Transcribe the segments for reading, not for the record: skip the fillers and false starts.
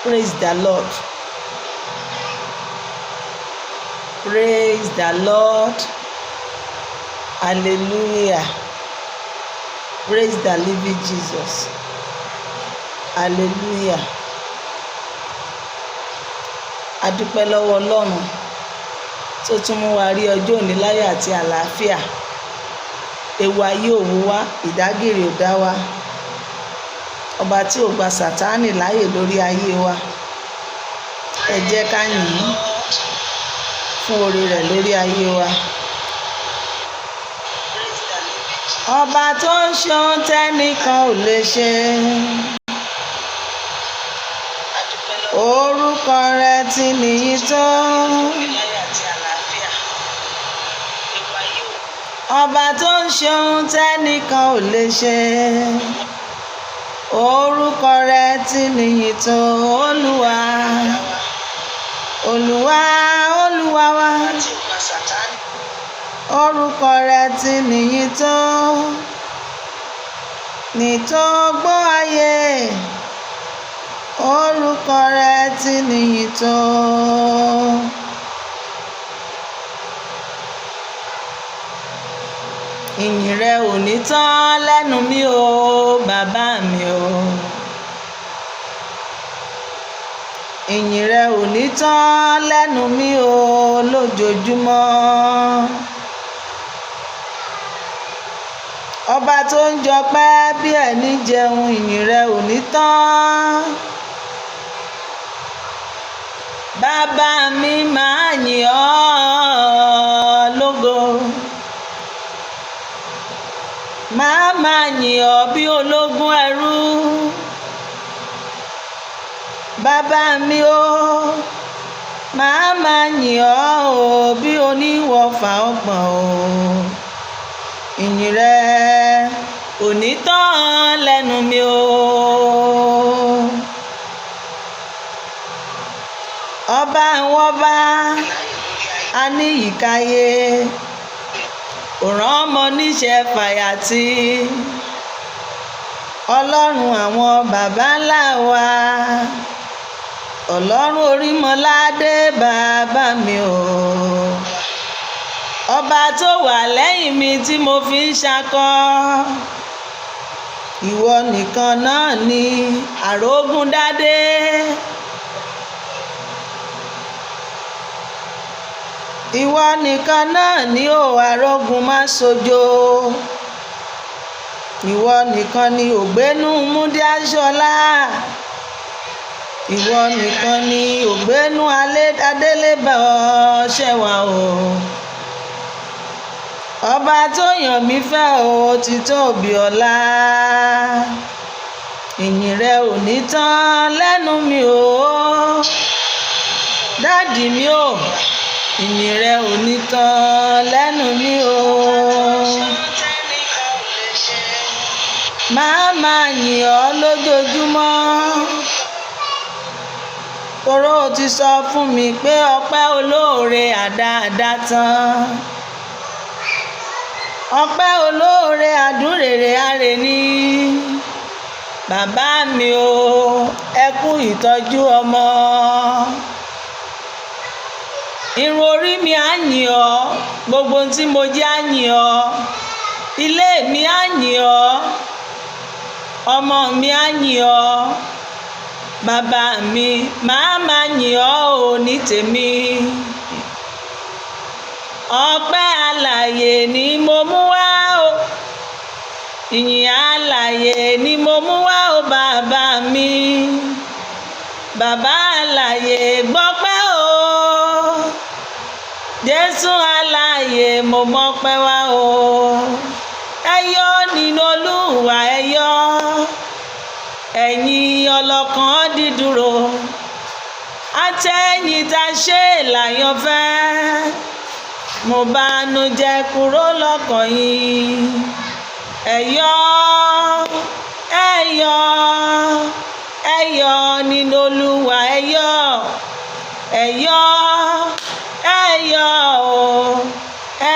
Praise the Lord. Praise the Lord. Hallelujah. Praise the living Jesus. Hallelujah. A dúpẹ́ lọ́wọ́ Ọlọ́run tó tún mú wa rí ọjọ́ òní láyọ̀ àti àlàáfíà. Ewu ayé ò wú wá, ìdágìrì ò dá wa. Ọba tí ò gba Sátánì láyè lórí ayé wa. Ẹ jẹ́ ká yìn ín fún oore rẹ̀ lórí ayé wa. Ọba tó ń ṣe ohun tẹ́nìkan ò lè ṣe. Orúkọ rẹ̀ ti nìyí tó. Ọba tó ń ṣe ohun tẹ́nìkan ò lè ṣe. Orúkọ rẹ̀ ti nìyí tó. Olúwa, Olúwa, Olúwa wa. Orúkọ rẹ̀ ti nìyí tó. Nítògbó ayé. Orúkọ rẹ̀ ti nìyí tó. Ìyìn rẹ̀ ò ní tán lẹ́nu mi o, bàbá mi o. Ìyìn rẹ̀ ò ní tán lẹ́nu mi o lójoojúmọ́. Ọba tó ń jọpẹ́ bí ẹni jẹun, ìyìn rẹ̀ ò ní tán. Bàbá mi máa yìn ọ́ lógo. Máa yìn ọ́ bí ológun ẹrú. Bàbá mi o, máa yìn ọ́ o bí oníwọ̀fà ọgbọ̀n o. Ìyìn rẹ̀ ò ní tán lẹ́nu mi o. Ọba àwọn ọba, aníyìkáyé, òràn ọmọ níṣẹ́ fàyàtì. Ọlọ́run àwọn bàbá ńlá wa, Ọlọ́run Orímọládé bàbá mi o. Ọba tó wà lẹ́yìn mi tí mo fi ń ṣakọ. Ìwọ nìkan náà ni àrógúndádé. Ìwọ nìkan náà ni ó arógun má sojo. Ìwọ nìkan ni ògbénú múdí aṣọlá. Ìwọ nìkan ni ògbénú adélébọ̀ ṣẹ̀wà o. Ọba tó yàn mí fẹ́ o ti tóbi ọlá. Ìyìn rẹ̀ ò ní tán lẹ́nu mi o. Dádì mi o, ìyìn rẹ̀ ò ní tán lẹ́nu mi o. Máa yìn ọ́ lójoojúmọ́. Toró o ti sọ fún mi pé ọpẹ́ olóore àdáadáa tán. Ọpẹ́ olóore àdúrèrè àrè ni. Bàbá mi o, ẹ kú ìtọ́jú ọmọ. Irun orí mi á yìn ọ́, gbogbo tí mo jẹ́ á yìn ọ́. Ilé mi á yìn ọ́, ọmọ mi á yìn ọ́. Bàbá mi máa yìn ọ́ ò ní tèmi. Ọpẹ́ alààyè ni mo mú wá o. Ìyìn alààyè ni mo mú wá o bàbá mi. Bàbá alààyè gbọ́pẹ́ o. Jésù alààyè mo mọ́pẹ́ wá o. Ẹ yọ̀ nínú Olúwa ẹ yọ̀. Ẹ̀yin ọlọ́kàn dídúró. Àtẹ̀yìn tá ṣe láyọ̀fẹ́. Mo bànújẹ́ kúrò lọ́kàn yín. Ẹ yọ̀, ẹ yọ̀, ẹ yọ̀ nínú Olúwa ẹ yọ̀. Ẹ yọ̀, ẹ yọ̀ o.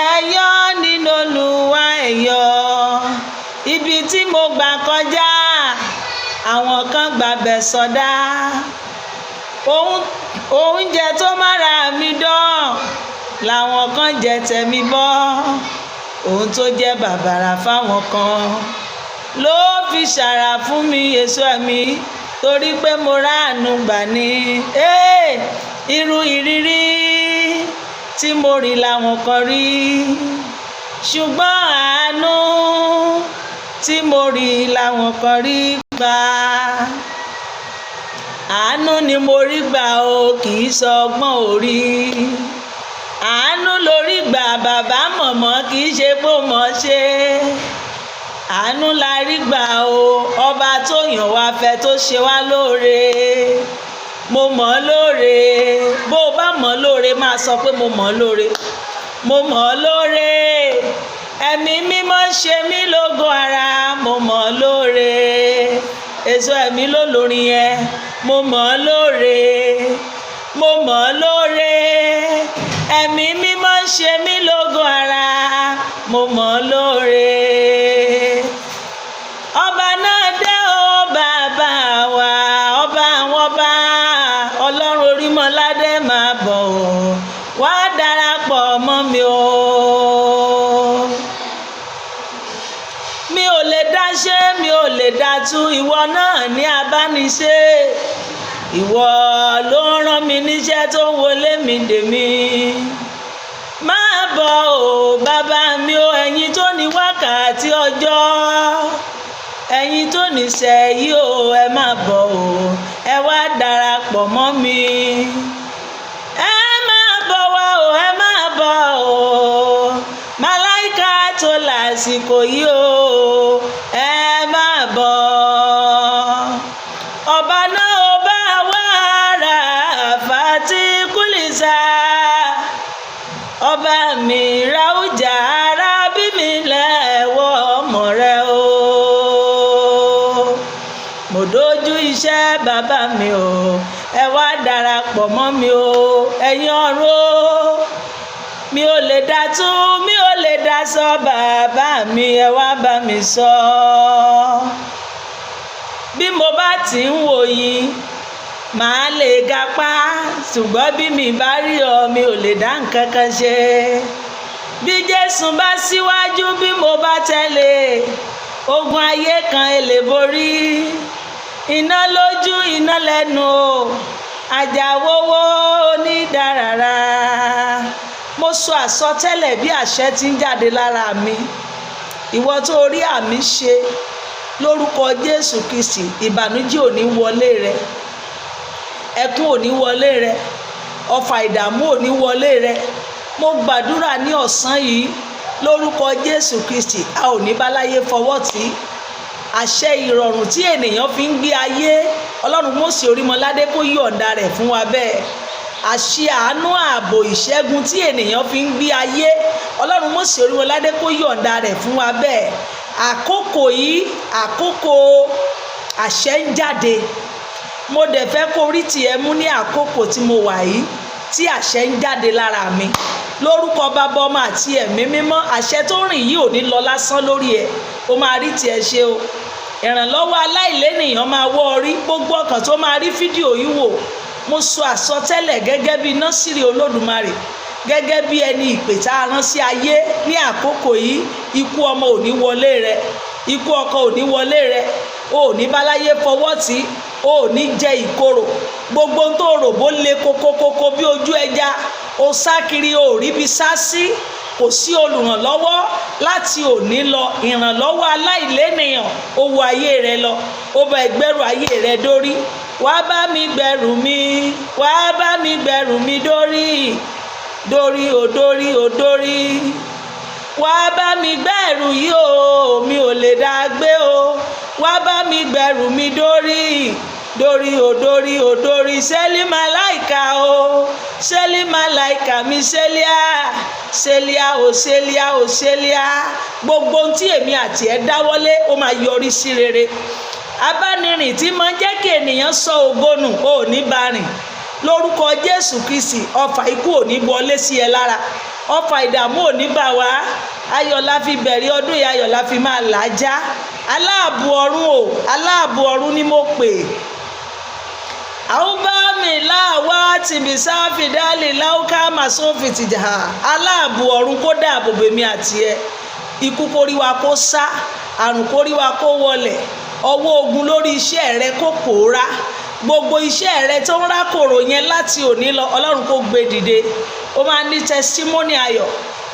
Ẹ yọ̀ nínú Olúwa ẹ yọ̀. Ibi tí mo gbà kọjá, àwọn kan gbàbẹ̀ sọdá. oúnjẹ tó mára mi dán làwọn kan jẹ tẹ̀mí bọ́, ohun tó jẹ́ bàbàrà fáwọn kan ló fi ṣàrà fún mi èso ẹ̀mí, torí pé mo ráàánú gbà ní. Irú ìrírí tí mo rí làwọn kan rí, ṣùgbọ́n àánú tí mo rí làwọn kan rí gbà. Àánú ni mo rí gbà o, kì í sọ ọgbọ́n orí. Àánú lórí gbà bàbá mọ̀mọ́, kì í ṣe bó mọ̀ ṣe. Àánú la rí gbà o, ọba tó yàn wá fẹ́ tó ṣe wá lóore. Mo mọ̀ ọ́ lóore, bó o bá mọ̀ ọ́ lóore máa sọ pé mo mọ̀ ọ́ lóore. Mo mọ̀ ọ́ lóore, ẹ̀mí mímọ́ ṣe mí lógo ara. Mo mọ̀ ọ́ lóore, èso ẹ̀mí ló lórin yẹn. Mo mọ̀ ọ́ lóore, mo mọ̀ ọ́ lóore, ẹ̀mí mímọ́ ṣe mí lógo ara. Mo mọ̀ ọ́ lóore. Ọba náà dé o bàbá wa, ọba àwọn ọba, ọlọ́run Orímọládé máa bọ̀ o, wá darapọ̀ mọ́ mi o. Mi ò lè dá ṣe, mi ò lè dá tú, ìwọ náà ní abániṣe. Ìwọ ló rán mi níṣẹ́ tó ń wọlé mi dè mí. Máa bọ̀ o bàbá mi o, ẹ̀yin tó ní wákàtí ọjọ́, ẹ̀yin tó ní sẹ́yí o, ẹ máa bọ̀ o, ẹ wá darapọ̀ mọ́ mi. Ẹ máa bọ̀ wá o, ẹ máa bọ̀ o, màláíkà tó lásìkò yìí o, ẹ máa bọ̀. Ọba náà ó bá wá ra àfàtì kúlìsà, ọba mi ráújà ara bí mi lẹ́wọ́ ọmọ rẹ o. Mo dojú iṣẹ́ bàbá mi o, ẹ wá darapọ̀ mọ́ mi o, ẹ̀yin ọ̀run o. Mi ò lè dá tú, mi ò lè dá sọ bàbá mi, ẹ wá bá mi sọ. Bí mo bá ti ń wò yín màá lè gapá, ṣùgbọ́n bí mi bá rí ọ mi ò lè dá nǹkan kan ṣe. Bí Jésù bá síwájú, bí mo bá tẹ̀lé, ogun ayé kan èlè borí. Iná lójú iná lẹ́nu o, àjàwówó onídàrárá. Mo sọ àsọtẹ́lẹ̀ bí àṣẹ ti ń jáde lára mi. Ìwọ tó rí àmì ṣe lórúkọ Jésù Kristi, ìbànújẹ́ ò ní wọlé rẹ, ẹkún ò ní wọlé rẹ, ọfà ìdààmú ò ní wọlé rẹ. Mo gbàdúrà ní ọ̀sán yìí lórúkọ Jésù Kristi, a ò ní báláyé fọwọ́ tì. Àṣẹ ìrọ̀rùn tí ènìyàn fi ń gbé ayé, Ọlọ́run Mósè Orímọládé kó yọ̀ǹda rẹ̀ fún wa bẹ́ẹ̀. Àṣẹ àánú ààbò ìṣẹ́gun tí ènìyàn fi ń gbé ayé, Ọlọ́run Mósè Orímọládé kó yọ̀ǹda rẹ̀ fún wa bẹ́ẹ̀. Àkókò yìí àkókò àṣẹ ń jáde. Mo dẹ̀ fẹ́ kó rí tiẹ̀ mú ní àkókò tí mo wà yìí, tí àṣẹ ń jáde lára mi lórúkọ Bàbá, Ọmọ àti Ẹ̀mí Mímọ́. Àṣẹ tó rìn yìí ò ní lọ lásán lórí ẹ̀, ó máa rí tiẹ̀ ṣe o. Ìrànlọ́wọ́ aláìlénìyàn máa wọ́ ọ rí. Gbogbo ọkàn tó máa rí fídíò yìí wò, mo sọ àsọtẹ́lẹ̀ gẹ́gẹ́ bí Násírì Olódùmarè, gẹ́gẹ́ bí ẹni ìpè tá a rán sí ayé ní àkókò yìí. Ikú ọmọ ò ní wọlé rẹ, ikú ọkọ ò ní wọlé rẹ, o ò ní báláyé fọwọ́ tì, o ò ní jẹ ìkorò. Gbogbo tó rò bó le kókókókó bí ojú ẹja, o sá kiri, o ò ríbi sá sí. Kò sí olùrànlọ́wọ́ láti òní lọ. Ìrànlọ́wọ́ aláìlénìyàn ó wọ ayé rẹ lọ, ó bá ẹgbẹ́rù ayé rẹ dórí. Wá bá mi gbẹ̀rù mi, wá bá mi gbẹ̀rù mi dórí, dórí o dórí o dórí. Wá bá mi gbẹ̀rù yìí o, mi ò lè dá gbé o. Wá bá mi gbẹ̀rù mi dórí, dórí o dórí o dórí. Sẹ́lí màláìka o, sẹ́lí màláìka mi sẹ́líà, sẹ́líà o sẹ́líà o sẹ́líà. Gbogbo ohun tí èmi àti ẹ dáwọ́lé ó máa yọrí sí rere. Abánirìn tí máa ń jẹ́ kí ènìyàn sọ ògo nù, ò ní bá rìn lórúkọ Jésù Kristi. Ọfà ikú ò ní wọlé sí ẹ lára, ọfà ìdààmú ò ní bà wá. Ayọ̀ la fi bẹ̀rẹ̀ ọdún yìí, ayọ̀ la fi máa làájá. Aláàbò ọ̀run o, aláàbò ọ̀run ni mo pè. àwùbámi láàwá tìbísà fìdálì láwùká màsófì tìjà aláàbò ọ̀run kó dáàbò bèmí àti ẹ ikú kóríwa kó sá àrùn kóríwa kó wọlẹ̀ ọwọ́ ogun lórí iṣẹ́ rẹ kó pòórá gbogbo iṣẹ́ rẹ tó ń rákòrò yẹn láti òní lọ ọlọ́run kó gbé dìde ó máa ní tẹsítímọ́nì ayọ̀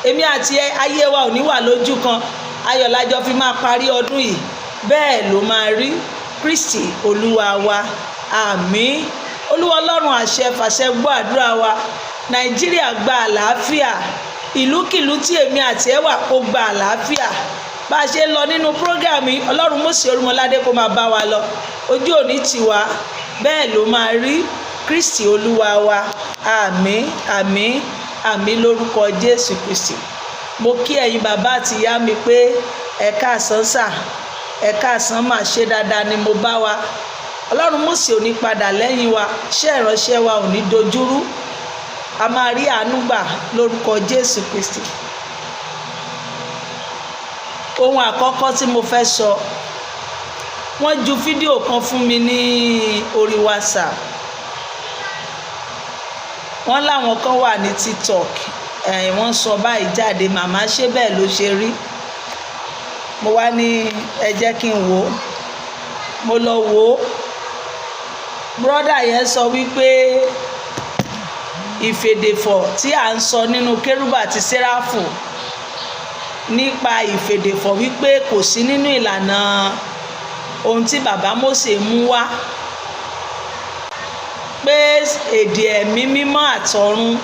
èmi àti ayé wa ò ní wà lójú kan ayọ̀ lájọ fi máa parí ọdún yìí bẹ́ẹ̀ ló máa rí Kristi olúwa wa àmín. Olúwa ọlọ́run àṣẹ fàṣẹ gbọ́ àdúrà wa. Nàìjíríà gba àlàáfíà, ìlúkìlú tí èmi àti ẹ wà kó gba àlàáfíà. Bá a ṣe lọ nínú prógámù ọlọ́run Mósè Olúmọládé kó máa bá wa lọ, ojú òní tiwa bẹ́ẹ̀ ló máa rí Kristi olúwa wa àmín àmín àmín lórúkọ Jésù Kristi. Mo kí ẹ̀yin bàbá àti ìyá mi pé ẹ káàsán sà, ẹ káàsán mà, ṣe dáadáa ni mo bá wa. Ọlọ́run Mósè ò ní padà lẹ́yìn wa, iṣẹ́ ìránṣẹ́ wa ò ní dojúrú, a máa rí àánú gbà lórúkọ Jésù Kristi. Ohun àkọ́kọ́ tí mo fẹ́ sọ, wọ́n ju fídíò kan fún mi ní orí WhatsApp. Wọ́n láwọn kan wà ní TikTok, wọ́n sọ báyìí jáde, màmá ṣé bẹ́ẹ̀ ló ṣe rí? Mo wá ní ẹ jẹ́ kí n wò ó. Mo lọ wò ó. Brọ́dà yẹn sọ wípé ìfèdèfọ̀ tí à ń sọ nínú Kerubu àti Serafu nípa ìfèdèfọ̀ wípé kò sí nínú ìlànà ohun tí bàbá Mósè mú wá, pé èdè ẹ̀mí mímọ́ àtọ̀run,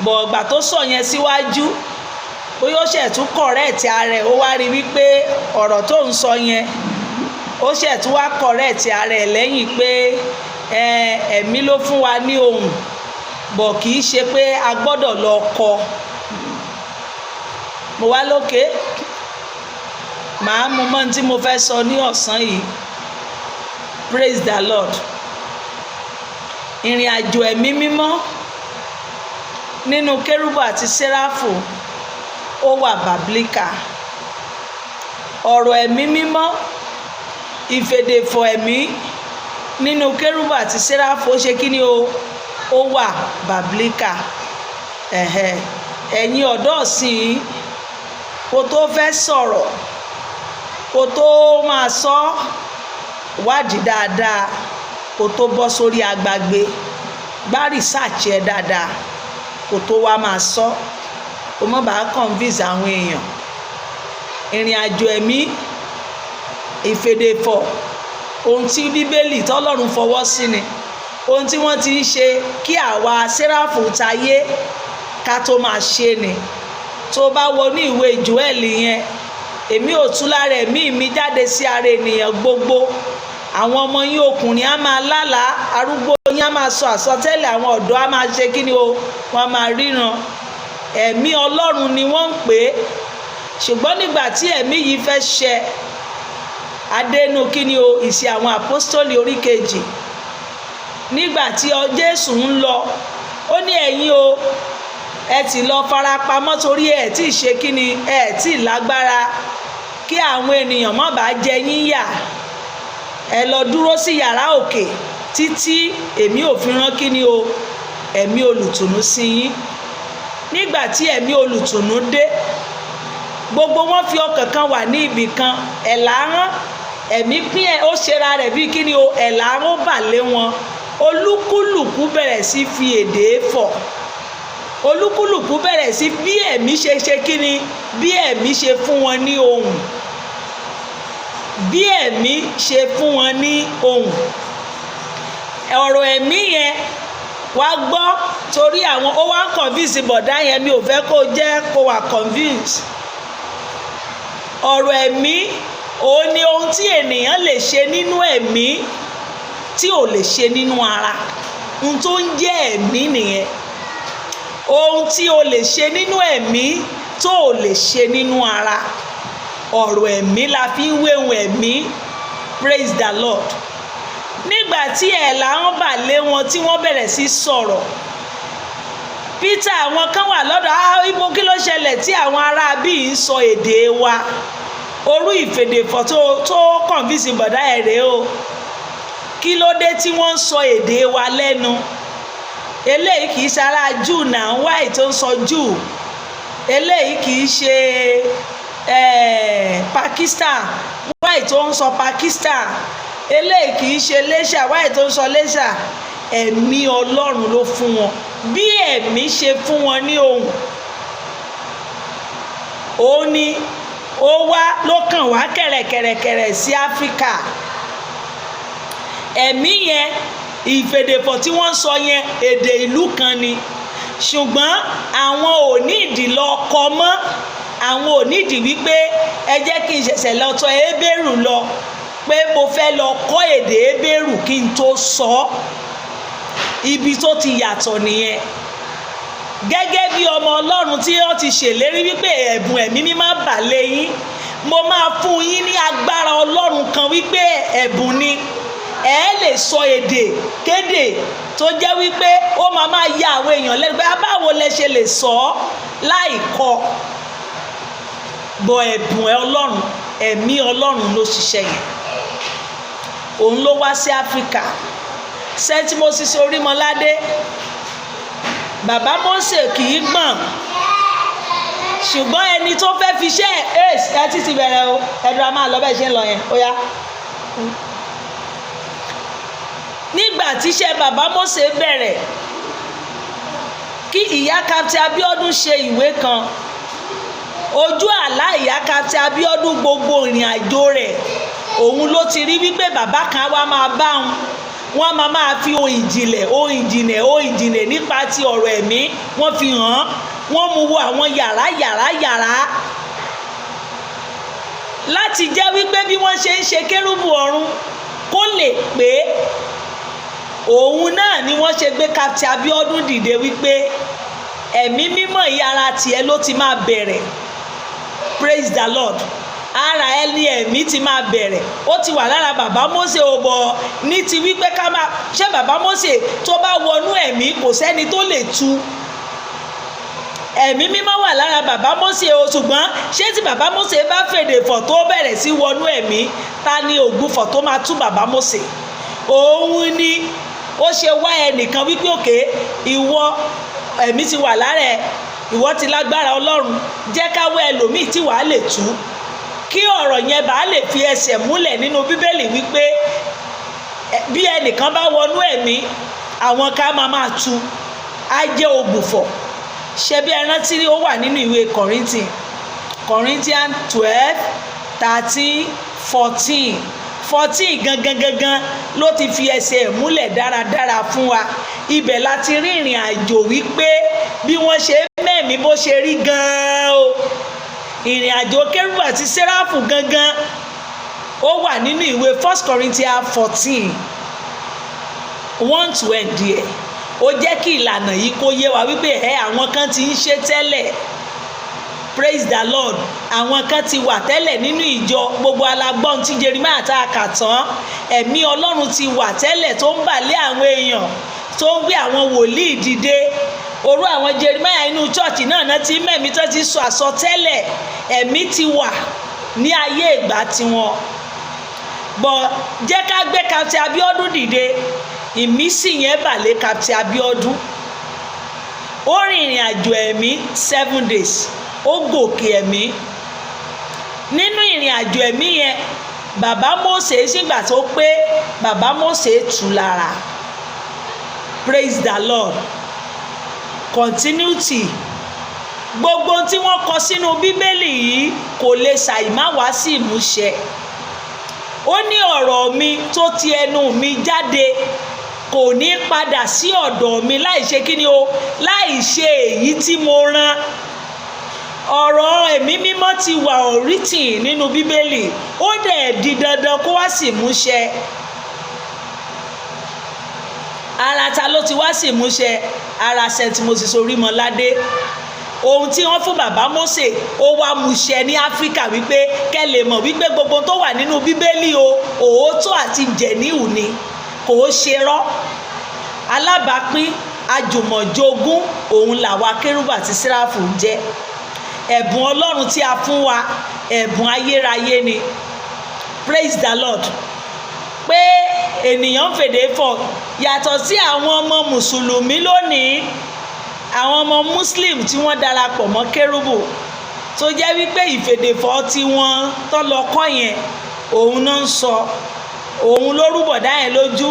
bọ̀ ọ̀gbà tó sọ yẹn síwájú bóyá ó ṣẹ̀ tún kọ̀rẹ́ẹ̀tì ara ẹ̀, ó wá rí wípé ọ̀rọ̀ tó ń sọ yẹn ó ṣẹ̀ tún wá kọ̀rẹ́ẹ̀tì ara ẹ̀ lẹ́yìn pé ẹ̀mí ló fún wa ní ohùn, bọ̀ kì í ṣe pé a gbọ́dọ̀ lọ kọ. Mo wá lókè, màá mú mọ́ tí mo fẹ́ sọ ní ọ̀sán yìí. Praise the Lord. Ìrìn àjò ẹ̀mí mímọ́ nínú Kerubu àti Serafu ó wà bàblíkà. Ọ̀rọ̀ ẹ̀mí mímọ́, ìfèdèfọ̀ ẹ̀mí nínú Kerubu àti Serafu ó ṣe kí ni ó wà bàblíkà. Ẹ̀yin ọ̀dọ́ ọ̀sìn kó tó fẹ́ sọ̀rọ̀, kó tó máa sọ, wádìí dáadáa kó tó bọ́ sórí agbágbé, gbá rìsáàchì ẹ dáadáa kó tó wá máa sọ, kó má bàa convince àwọn èèyàn. Ìrìn àjò ẹ̀mí, ìfèdèfọ̀, ohun tí Bíbélì tọ́lọ́run fọwọ́ sí ni, ohun tí wọ́n ti ń ṣe kí àwa Serafu tayé ká tó máa ṣe ni. Tó bá wo ní ìwé Jóẹ́lì yẹn, èmi ò tú lára ẹ̀mí mi jáde sí ara ènìyàn gbogbo. Àwọn ọmọ yín ọkùnrin á máa lálàá, arúgbó yín á máa sọ àsọtẹ́lẹ̀, àwọn ọ̀dọ́ á máa ṣe kí ni o, wọ́n máa ríran. Ẹ̀mí Ọlọ́run ni wọ́n ń pè é. Ṣùgbọ́n nígbà tí ẹ̀mí yìí fẹ́ ṣẹ, adénú kí ni o, ìṣe àwọn àpọ́stólì orí 2. Nígbà tí Jésù ń lọ, ó ní ẹ̀yin o, ẹ ti lọ farapamọ́ torí ẹ tí ì ṣe kí ni, ẹ tí ì lágbára kí àwọn ènìyàn má bàa jẹ yín yà. Ẹ lọ dúró sí yàrá òkè títí èmi ò fi rán kí ni o, ẹ̀mí olùtùnú sí yín. Nígbà tí ẹ̀mí olùtùnú dé, gbogbo wọn fi ọkàn kan wà ní ibì kan, ẹ̀là rán, ẹ̀mí pín ẹ̀, ó ṣera rẹ̀ bí kí ni o, ẹ̀là rán ó bà lé wọn. Olúkúlùkù bẹ̀rẹ̀ sí fi èdè fọ̀. Olúkúlùkù bẹ̀rẹ̀ sí bí ẹ̀mí ṣe kí ni, bí ẹ̀mí ṣe fún wọn ní ohùn, bí ẹ̀mí ṣe fún wọn ní ohùn. Ọ̀rọ̀ ẹ̀mí yẹn wá gbọ́, torí àwọn ó wá ń convince bọ̀dá yẹn, mi ò fẹ́ kó jẹ́ kó wà convince. Ọ̀rọ̀ ẹ̀mí òun ni ohun tí ènìyàn lè ṣe nínú ẹ̀mí tí ò lè ṣe nínú ara. Ohun tó ń jẹ́ ẹ̀mí nìyẹn. Ohun tí o lè ṣe nínú ẹ̀mí tó o lè ṣe nínú ara. Ọ̀rọ̀ ẹ̀mí la fi ń wéhun ẹ̀mí. Praise the Lord. Nígbà tí ẹ̀là wọn bà lé wọn tí wọ́n bẹ̀rẹ̀ sí sọ̀rọ̀, Peter àwọn kan wà lọ́dọ̀, ibo kí ló ṣẹlẹ̀ tí àwọn ará bíi ń sọ èdè wa? Orú ìfèdèfọ̀ tó convince bọ̀dá ẹ̀ rèé o. kí ló dé tí wọ́n ń sọ èdè wa lẹ́nu? Eléyìí kì í ṣe ará Júù náà, wáì tó ń sọ Júù. Eléyìí kì í ṣe Pakistan, wáì tó ń sọ Pakistan. Eléyìí kì í ṣe Léṣà, wáì tó ń sọ Léṣà. Ẹ̀mí Ọlọ́run ló fún wọn. Bí ẹ̀mí ṣe fún wọn ní ohùn, ó ní ó wá ló kàn wá kẹ̀rẹ̀kẹ̀rẹ̀kẹ̀rẹ̀ sí Áfíríkà. Ẹ̀mí yẹn, ìfèdèfọ̀ tí wọ́n sọ yẹn, èdè ìlú kan ni, ṣùgbọ́n àwọn ò ní ìdí lọ kọ́ mọ́. Àwọn ò ní ìdí wípé ẹ jẹ́ kí n ṣẹ̀ṣẹ̀ lọ tọ̀ Hébérù lọ, pé mo fẹ́ lọ kọ́ èdè Hébérù kí n tó sọ. Ibi tó ti yàtọ̀ nìyẹn. Gẹ́gẹ́ bí ọmọ Ọlọ́run tí ó ti ṣèlérí wípé ẹ̀bùn ẹ̀mí mímọ́ bà lé yín, mo máa fún yín ní agbára Ọlọ́run kan wípé ẹ̀bùn ni. Ẹ lè sọ èdè kéde tó jẹ́ wípé ó máa ya àwọn èèyàn lẹ́nu pé báwo lẹ ṣe lè sọ ọ́ láì kọ́. Bọ̀ ẹ̀bùn Ọlọ́run, ẹ̀mí Ọlọ́run ló ṣiṣẹ́ yẹn. Òun ló wá sí Áfíríkà. Saint Moses Orímọládé, bàbá Mósè kì í gbọ̀n, ṣùgbọ́n ẹni tó fẹ́ fi ṣe ẹ ti bẹ̀rẹ̀ o, ẹ̀dùn a máa lọ bẹ́ẹ̀ ṣe ń lọ yẹn, ó yá. Nígbà tíṣẹ́ bàbá Mósè bẹ̀rẹ̀, kí ìyá Captain Abíọ́dún ṣe ìwé kan, ojú àlá ìyá Captain Abíọ́dún gbogbo ìrìn àjò rẹ̀, òun ló ti rí wípé bàbá kan wá máa bá wọn máa fi ohun ìjìnlẹ̀ nípa ti ọ̀rọ̀ ẹ̀mí wọ́n fi hàn, wọ́n mú wo àwọn yàrá láti jẹ́ wípé bí wọ́n ṣe ń ṣe kérúbù ọ̀run kó lè pé. Òun náà ni wọ́n ṣe gbé Captain Abíọ́dún dìde wípé ẹ̀mí mímọ́ yìí ara tiẹ̀ ló ti máa bẹ̀rẹ̀. Praise the Lord. Ara ẹni ẹ̀mí ti máa bẹ̀rẹ̀. Ó ti wà lára bàbá Mósè òbọ̀ ní ti wípé ká máa ṣe bàbá Mósè tó bá wọnú ẹ̀mí kò sẹ́ni tó lè tú. Ẹ̀mí mímọ́ wà lára bàbá Mósè o, ṣùgbọ́n ṣé tí bàbá Mósè bá fèdè fọ̀ tó bẹ̀rẹ̀ sí wọnú ẹ̀mí, ta ni ògbufọ̀ tó máa tú bàbá Mósè? Òun ni ó ṣe wá ẹnìkan wípé òkè ìwọ ẹ̀mí ti wà lára ẹ̀, ìwọ ti lágbára Ọlọ́run, jẹ́ ká wá ẹlòmíì tí wàá lè tú, kí ọ̀rọ̀ yẹn bá lè fi ẹsẹ̀ múlẹ̀ nínú Bíbélì wípé bí ẹnìkan bá wọnú ẹ̀mí, àwọn ká máa tú, á jẹ́ ògbufọ̀. Ṣé bí ẹ rántí ó wà nínú ìwé Corinthians 12:13-14 gangan ló ti fi ẹsẹ̀ múlẹ̀ dáradára fún wa. Ibẹ̀ láti rí ìrìn àjò wípé bí wọ́n ṣe mẹ́mí bó ṣe rí gan-an o. Ìrìn àjò Kerubu àti Serafu gangan ó wà nínú ìwé 1 Corinthians 14:1-20. Ó jẹ́ kí ìlànà yìí kó yé wa wípé àwọn kan ti ń ṣe tẹ́lẹ̀. Praise the Lord. Àwọn kan ti wà tẹ́lẹ̀ nínú ìjọ, gbogbo alágbọ́n tí Jeremiah tá a kà tán. Ẹ̀mí Ọlọ́run ti wà tẹ́lẹ̀ tó ń bà lé àwọn èèyàn, tó ń gbé àwọn wòlíì dìde. Orú àwọn Jeremiah inú chọ́ọ̀chì náà ti mẹ́mí tó ti sọ àsọtẹ́lẹ̀. Ẹ̀mí ti wà ní ayé ìgbà tiwọn. Bọ̀ jẹ́ ká gbé Captain Abíọ́dún dìde. Ìmísí yẹn bà lé Captain Abíọ́dún. Ó rìn ìrìn àjò ẹ̀mí 7 days. Ó gòkè ẹ̀mí. Nínú ìrìn àjò ẹ̀mí yẹn, bàbá Mósè sígbà tó pé bàbá Mósè tù lára. Praise the Lord. Continuity. Gbogbo tí wọ́n kọ sínú Bíbélì yìí kò lè ṣàìmá wá sí ìmúṣẹ. Ó ní ọ̀rọ̀ mi tó ti ẹnu mi jáde kò ní padà sí ọ̀dọ̀ mi láì ṣe kíni o, láì ṣe èyí tí mo rán. Ọ̀rọ̀ ẹ̀mí mímọ́ ti wà written nínú Bíbélì, ó dẹ̀ di dandan kó wá sí ìmúṣẹ. Ara ta ló ti wá sí ìmúṣẹ? Ara Saint Moses Orímọládé. Ohun tí wọ́n fún bàbá Mósè ó wá múṣẹ ní Áfíríkà wípé kẹ́ lè mọ̀ wípé gbogbo tó wà nínú Bíbélì o, òótọ́ àti jẹ̀níù ni, kò ṣe rọ́. Alábàápín àjùmọ̀jogún òun làwa Kerubu àti Serafu jẹ́. Ẹ̀bùn Ọlọ́run tí a fún wa, ẹ̀bùn ayérayé ni. Praise the Lord. pé ènìyàn ń fèdè fọ̀ yàtọ̀ sí àwọn ọmọ mùsùlùmí lónìí, àwọn ọmọ muslim tí wọ́n darapọ̀ mọ́ Kerubu tó jẹ́ wípé ìfèdèfọ̀ tí wọ́n tán lọ kọ́ yẹn òun náà ń sọ, òun ló rúbọ̀dá yẹn lójú.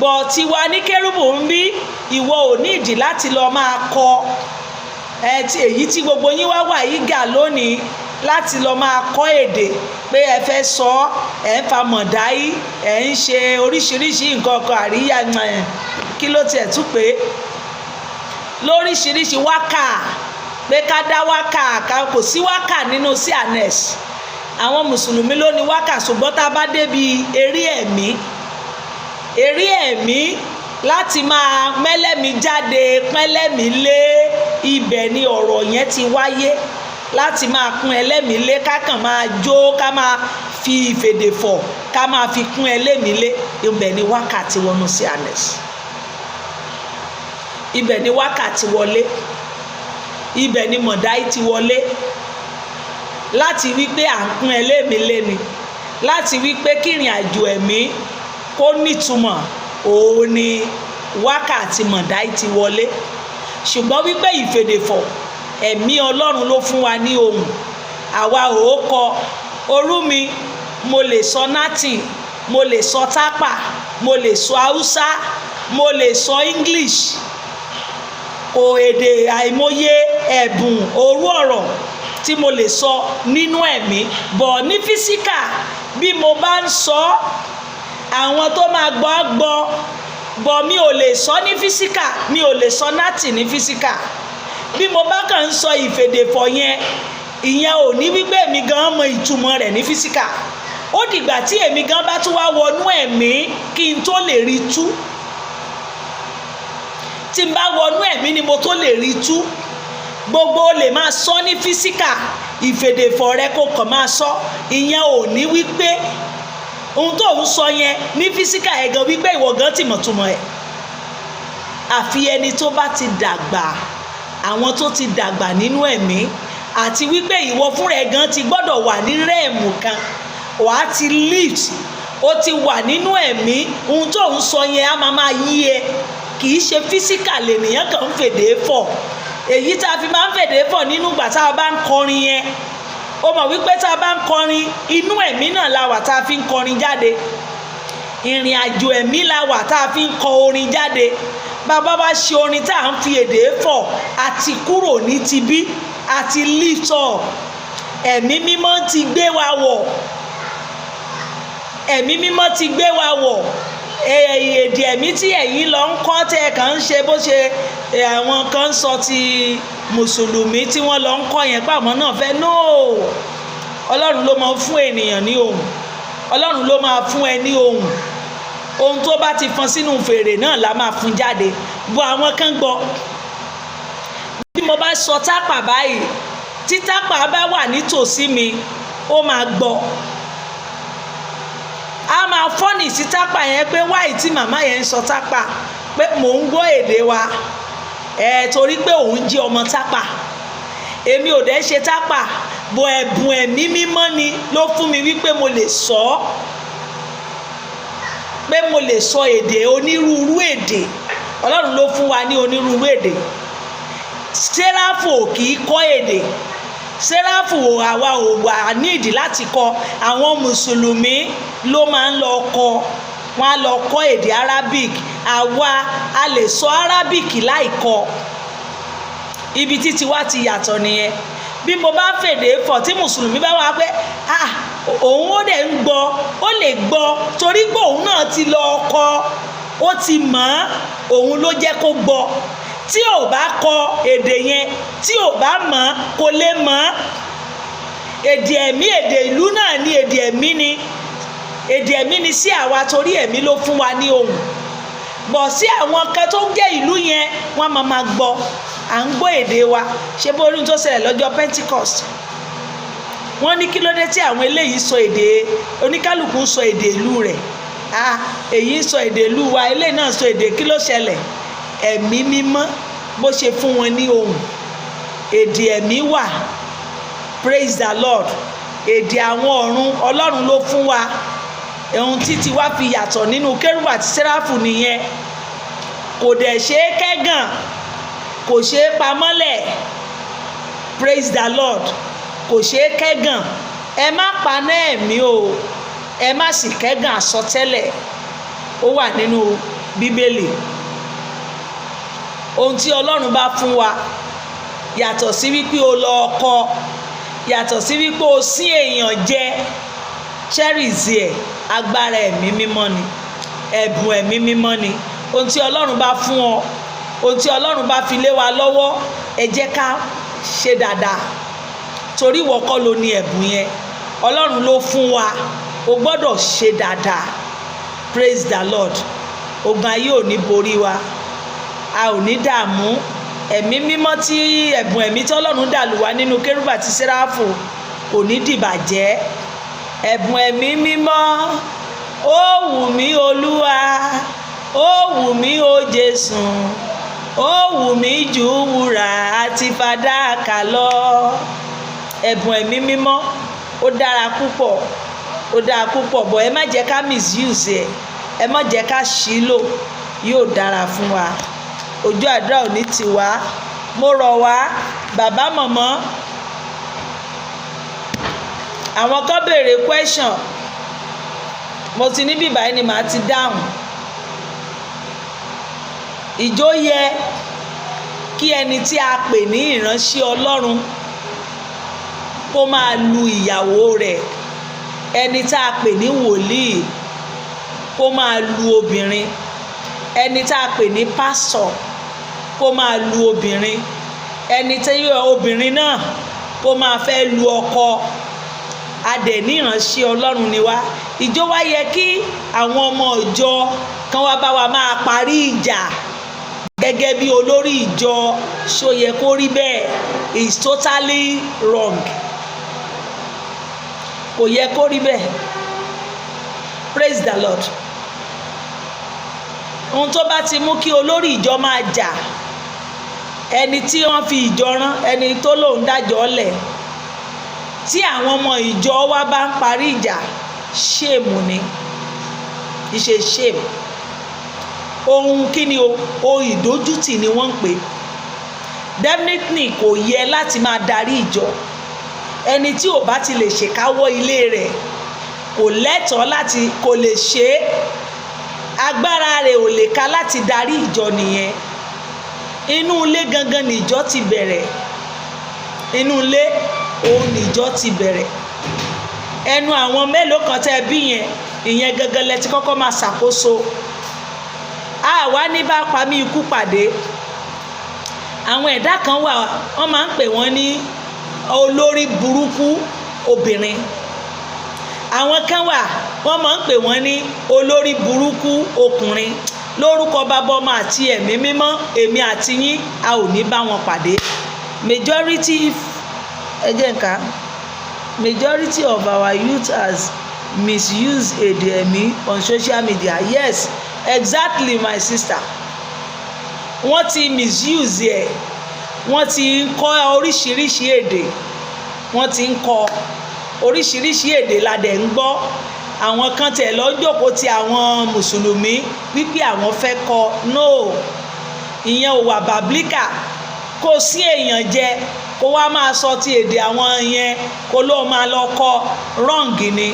bọ̀ tiwa ní Kerubu ń bí ìwọ ò ní ìdí láti lọ máa kọ èyí tí gbogbo yín wá wà yí gà lónìí láti lọ máa kọ́ èdè pé ẹ fẹ́ sọ ẹ ń fa mọ̀dáyí ẹ ń ṣe oríṣiríṣi nǹkan ọkọ̀ àríyá kí ló tiẹ̀ tún pé lóríṣiríṣi wákà pé ká dá wákà kò sí wákà nínú CNS. àwọn mùsùlùmí ló ní wákà, ṣùgbọ́n tá a bá débi eré ẹ̀mí láti máa mẹ́lẹ́mí jáde pẹ́lẹ́mí lé, ibẹ̀ ni ọ̀rọ̀ yẹn ti wáyé, láti máa kún ẹlẹ́mí lé, ká kàn máa jó, ká máa fi ìfèdèfọ̀ ká máa fi kún ẹlẹ́mí lé, ibẹ̀ ni wákà ti wọnú CNS. ibẹ̀ ni wákà ti wọlé, ibẹ̀ ni mọ̀dáì ti wọlé, láti wípé à ń kún ẹlẹ́mí lé ni, láti wípé kírìn àjò ẹ̀mí kó nítumọ̀, òun ni wákà àti mọ̀dáì ti wọlé. ṣùgbọ́n wípé ìfèdèfọ̀ ẹ̀mí Ọlọ́run ló fún wa ní ohùn, àwa ò kọ. orú mi, mo lè sọ Latin, mo lè sọ tápà, mo lè sọ Haúsá, mo lè sọ English, èdè àìmọye ẹ̀bùn orú ọ̀rọ̀ tí mo lè sọ nínú ẹ̀mí, bọ̀ ní físíkà bí mo bá ń sọ àwọn tó máa gbọ́ bọ̀ mi ò lè sọ ní físíkà, mi ò lè sọ Latin ní físíkà. bí mo bá kàn ń sọ ìfèdèfọ̀ yẹn, ìyẹn ò ní wípé èmi gan mọ ìtumọ̀ rẹ̀ ní físíkà. ó dìgbà tí èmi gan bá tún wá wọnú ẹ̀mí kí n tó lè rí tú. tí n bá wọnú ẹ̀mí ni mo tó lè rí tú. gbogbo lè máa sọ ní físíkà, ìfèdèfọ̀ rẹ kò kàn máa sọ, ìyẹn ò ní wípé ohun tó ń sọ yẹn ní físíkà ẹ̀ gan wípé ìwọ gan ti mọ̀ túmọ̀ ẹ̀. àfi ẹni tó bá ti dàgbà, àwọn tó ti dàgbà nínú ẹ̀mí, àti wípé ìwọ fúnra ẹ̀ gan ti gbọ́dọ̀ wà ní rẹ́ẹ̀mù kan, wàá ti lift, ó ti wà nínú ẹ̀mí, ohun tó ń sọ yẹn á máa yí ẹ, kì í ṣe físíkà lènìyàn kan ń fèdè fọ̀. èyí tá a fi máa ń fèdè fọ̀ nínú ìgbà tá a bá ń kọrin yẹn, ó mọ̀ wípé tá a bá ń kọrin inú ẹ̀mí náà la wà tá a fi ń kọrin jáde, ìrìn àjò ẹ̀mí la wà tá a fi ń kọ orin jáde. bàbá bá ṣe orin tá à ń fi èdè fọ̀, àti kúrò ní tibí, àti lift up, ẹ̀mí mímọ́ ti gbé wa wọ̀, ẹ̀mí mímọ́ ti gbé wa wọ̀. èdè ẹ̀mí tí ẹ̀yin lọ ń kọ́ tẹ́ kàn ń ṣe bó ṣe àwọn kan ń sọ ti mùsùlùmí tí wọ́n lọ ń kọ́ yẹn pàmò náà fẹ́ Ọlọ́run ló máa fún ènìyàn ní ohùn, Ọlọ́run ló máa fún ẹ ní ohùn. ohun tó bá ti fọn sínú fèrè náà la máa fún jáde. bọ́ àwọn kan gbọ́, bí mo bá sọ tápà báyìí, tí tápà bá wà nítòsí mi, ó máa gbọ́, a máa fọ́nì sí tápà yẹn pé wáì tí màmá yẹn ń sọ tápà, pé mò ń gbọ́ èdè wa, torí pé òun jẹ́ ọmọ tápà, èmi ò dẹ̀ ṣe tápà, bọ̀ ẹ̀bùn ẹ̀mí mímọ́ ni ló fún mi wípé mo lè sọ ọ́, pé mo lè sọ èdè, onírúurú èdè. Ọlọ́run ló fún wa ní onírúurú èdè. Serafu kì í kọ́ èdè, Serafu àwa ò wà nídìí láti kọ́, àwọn mùsùlùmí ló máa ń lọ kọ́, wọ́n á lọ kọ́ èdè Arabic, àwa a lè sọ Arabic láì kọ́. ibi títí wá ti yàtọ̀ nìyẹn. bí mo bá fèdè fọ̀ tí mùsùlùmí bá wá pé òun ó dẹ̀ ń gbọ́, ó lè gbọ́ torí pé òun náà ti lọ kọ́, ó ti mọ̀ ọ́, òun ló jẹ́ kó gbọ́. tí ò bá kọ èdè yẹn, tí ò bá mọ̀ kò lè mọ̀. èdè ẹ̀mí, èdè ìlú náà ni èdè ẹ̀mí ni, èdè ẹ̀mí ni sí àwa torí ẹ̀mí ló fún wa ní ohùn. bọ̀ sí àwọn kan tó ń jẹ́ ìlú yẹn, wọ́n máa gbọ́, à ń gbọ́ èdè wa. ṣé bó orí tó ṣẹlẹ̀ lọ́jọ́ Pentecost, wọ́n ní kí ló dé tí àwọn eléyìí sọ èdè, oníkálùkù ń sọ èdè ìlú rẹ̀, èyí ń sọ èdè ìlú wa, eléyìí náà sọ èdè, kí ló ṣẹlẹ̀? ẹ̀mí mímọ́ bó ṣe fún wọn ní ohùn, èdè ẹ̀mí wà. Praise the Lord. èdè àwọn ọ̀run Ọlọ́run ló fún wa, ohun tí wá fi yàtọ̀ nínú Kérúbù àti Sẹ́ráfù nìyẹn. Kò dẹ̀ ṣe é kẹ́gàn, kò ṣe é pamọ́lẹ̀. Praise the Lord. Kò ṣe é kẹ́gàn. Ẹ má paná ẹ̀mí o, ẹ má sì kẹ́gàn àsọtẹ́lẹ̀. Ó wà nínú Bíbélì. Ohun tí Ọlọ́run bá fún wa, yàtọ̀ sí wípé o lọ ọkọ, yàtọ̀ sí wípé o sín èèyàn jẹ, cherish ẹ̀, agbára ẹ̀mí mímọ́ ni, ẹ̀bùn ẹ̀mí mímọ́ ni. Ohun tí Ọlọ́run bá fún ọ, ohun tí Ọlọ́run bá fi lé wa lọ́wọ́, ẹ jẹ́ ká ṣe dáadáa. Torí ìwọ kọ́ ló ní ẹ̀bùn yẹn, Ọlọ́run ló fún wa, o gbọ́dọ̀ ṣe dáadáa. Praise the Lord. Ogun ayé ò ní borí wa, a ò ní dààmú. Ẹ̀mí mímọ́ tí ẹ̀bùn ẹ̀mí tí Ọlọ́run dàlù wá nínú Kérúbù àti Sẹ́ráfù kò ní dìbàjẹ́. Ẹ̀bùn ẹ̀mí mímọ́, ó wù mí Olúwa, ó wù mí o Jésù, ó wù mí jù wúrà àti fàdákà lọ. Ẹ̀bùn ẹ̀mí mímọ́ ó dára púpọ̀, ó dára púpọ̀, bọ̀ ẹ má jẹ́ ká misuse ẹ̀, ẹ má jẹ́ ká ṣì lò, yóò dára fún wa. Ojú àdúrà ò ní tì wá. Mo rọ̀ wá, bàbá mọ̀mọ́, àwọn kan béèrè question, mo ti ní bíbá ẹni màá ti dáhùn. Ìjó yẹ kí ẹni tí a pè ní ìránṣẹ́ Ọlọ́run kó máa lu ìyàwó rẹ̀, ẹni tá a pè ní wòlíì kó máa lu obìnrin, ẹni tá a pè ní pásítọ̀ kó máa lu obìnrin, ẹni tí obìnrin náà kó máa fẹ́ lu ọkọ. A dẹ̀ ní ìránṣẹ́ Ọlọ́run ni wá. Ìjó wá yẹ kí àwọn ọmọ ìjọ kan wá bá wa máa parí ìjà gẹ́gẹ́ bí olórí ìjọ. Ṣó yẹ kó rí bẹ́ẹ̀? It's totally wrong. Kò yẹ kó rí bẹ́ẹ̀. Praise the Lord. Ohun tó bá ti mú kí olórí ìjọ máa jà, ẹni tí wọ́n fi ìjọ rán, ẹni tó lòun dájọ́ lẹ̀, tí àwọn ọmọ ìjọ wa bá ń parí ìjà, shame ni, ìṣe shame. Ohun kí ni o? Ohun ìdójútì ni wọ́n ń pè. Definitely kò yẹ láti máa darí ìjọ. Ẹni tí ò bá ti lè ṣèkáwọ́ ilé rẹ̀ kò lẹ́tọ̀ọ́ láti, kò lè ṣe é. Agbára rẹ̀ ò lè ká láti darí ìjọ nìyẹn. Inú ilé gangan nìjọ ti bẹ̀rẹ̀. Inú ilé òun nìjọ ti bẹ̀rẹ̀. Ẹnu àwọn mélòó kan tẹ́ bí yẹn, ìyẹn gangan lẹ ti kọ́kọ́ máa ṣàkóso. Àwa ní bá pa mí ikú pàdé. Àwọn ẹ̀dá kan wà, wọ́n máa ń pè wọ́n ní olórí burúkú obìnrin. Àwọn kan wà, wọ́n máa ń pè wọ́n ní olórí burúkú ọkùnrin. Lórúkọ Baba Ọmọ àti Ẹ̀mí Mímọ́, èmi àti yín a ò ní bá wọn pàdé. Majority of our youth has misused èdè ẹ̀mí on social media. Yes, exactly my sister. Wọ́n ti misuse ẹ̀, wọ́n ti ń kọ́ oríṣiríṣi èdè, wọ́n ti ń kọ́ oríṣiríṣi èdè la dẹ̀ ń gbọ́. Àwọn kan tẹ̀ lọ jókòó ti àwọn mùsùlùmí wípé àwọn fẹ́ kọ́. No, ìyẹn ò wà bàbílíkà. Kò sí èèyàn jẹ kó wá máa sọ ti èdè àwọn yẹn kó ló máa lọ kọ́, wrong ni.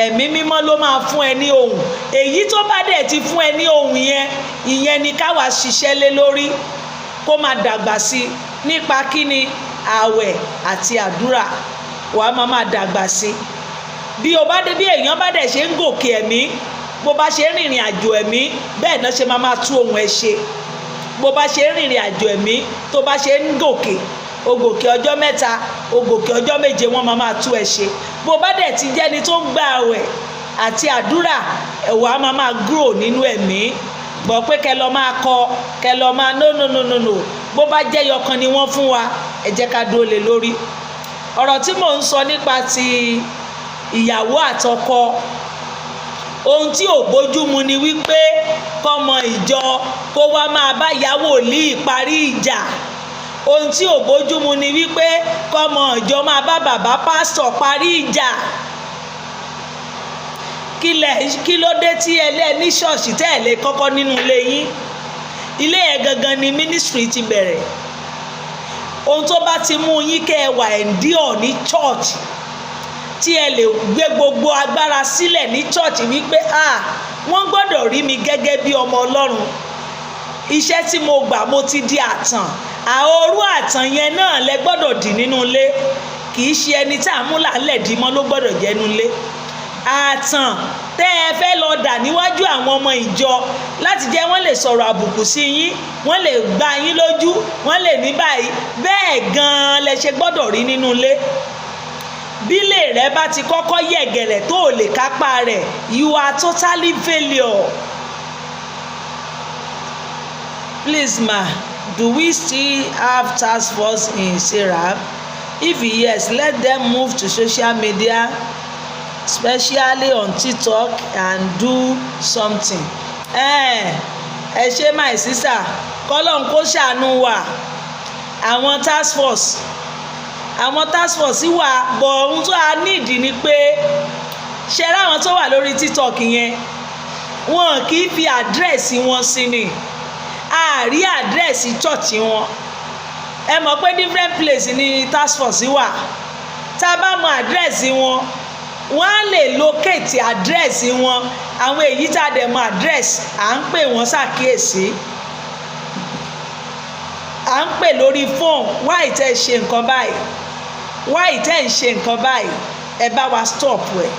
Ẹ̀mí mímọ́ ló máa fún ẹ ní ohùn. Èyí tó bá dẹ̀ ti fún ẹ ní ohùn yẹn, ìyẹn ni káwa ṣiṣẹ́ lé lórí kó máa dàgbà sí nípa kíni? Ààwẹ̀ àti àdúrà. Wàá máa dàgbà sí. Bí o bá dé, bí èèyàn bá dẹ̀ ṣe ń gòkè ẹ̀mí, bó bá ṣe ń rìnrìn àjò ẹ̀mí, bẹ́ẹ̀ náà ṣe máa tú ohùn ẹ ṣe. Bó bá ṣe ń rìnrìn àjò ẹ̀mí, tó bá ṣe ń gòkè, o gòkè ọjọ́ 3, o gòkè ọjọ́ 7, wọ́n máa tú ẹ ṣe. Bó bá dẹ̀ ti jẹ́ni tó ń gba ààwẹ̀ àti àdúrà, ẹ̀wà máa grow nínú ẹ̀mí. Gbọ́ pé kẹ lọ máa kọ, kẹ lọ máa no. Bó bá jẹ́ yọkan ni wọ́n fún wa, ẹ jẹ́ ká dúró lé lórí. Ọ̀rọ̀ tí mò ń sọ nípa ti ìyàwó àtọkọ, ohun tí ò bójúmu ni wípé kọ́mọ ìjọ kó wá máa bá ìyàwó lì parí ìjà. Ohun tí ò bójúmu ni wípé kọ́mọ ìjọ máa bá bàbá pásítọ̀ parí ìjà. kí ló dé tí ní ṣọ́ọ̀ṣì tẹ́ ẹ̀ lè kọ́kọ́ nínú ilé yín? Ilé yẹn gangan ni ministry ti bẹ̀rẹ̀. Ohun tó bá ti mú yín kẹ́ ẹ wà endure ní church, tí ẹ lè gbé gbogbo agbára sílẹ̀ ní church wípé wọ́n gbọ́dọ̀ rí mi gẹ́gẹ́ bí ọmọ Ọlọ́run. Iṣẹ́ tí mo gbà mo ti di àtàn. Àorú àtàn yẹn náà lẹ gbọ́dọ̀ dì nínú ilé. Kì í ṣe ẹni tí àmúlà lẹ̀ dì mọ́ ló gbọ́dọ̀ jẹ́ nínú ilé. Àtàn tẹ́ ẹ fẹ́ lọ dà níwájú àwọn ọmọ ìjọ láti jẹ́ wọ́n lè sọ̀rọ̀ àbùkù sí yín, wọ́n lè gbá yín lójú, wọ́n lè ní báyìí. Bẹ́ẹ̀ gan-an lẹ ṣe gbọ́dọ̀ rí nínú ilé. Bílé rẹ bá ti kọ́kọ́ yẹ̀gẹ̀rẹ̀ tó ò lè kápá rẹ̀, you are totally failure. Please ma, do we still have task force in Serafu? If yes, let them move to social media, especially on TikTok, and do something. Ẹ ṣé my sister, kọ́lọ́n kó ṣàánú wa. Àwọn task force wà, bọ̀ ohun tó a nídìí ni pé ṣe ráwọn tó wà lórí TikTok yẹn, wọn kì í fi àdírẹ́sì wọn sí ni. A rí àdírẹ́sì church wọn. Ẹ mọ̀ pé different place ni task force wà. Tá a bá mọ àdírẹ́sì wọn, wọ́n á lè locate àdírẹ́sì wọn. Àwọn èyí tá a dẹ̀ mọ àdírẹ́sì, à ń pè wọ́n ṣàkíyèsí. À ń pè lórí fóònù, why tẹ́ ṣe nǹkan báyìí? Why tẹ́ ń ṣe nǹkan báyìí? Ẹ bá wa stop ẹ̀.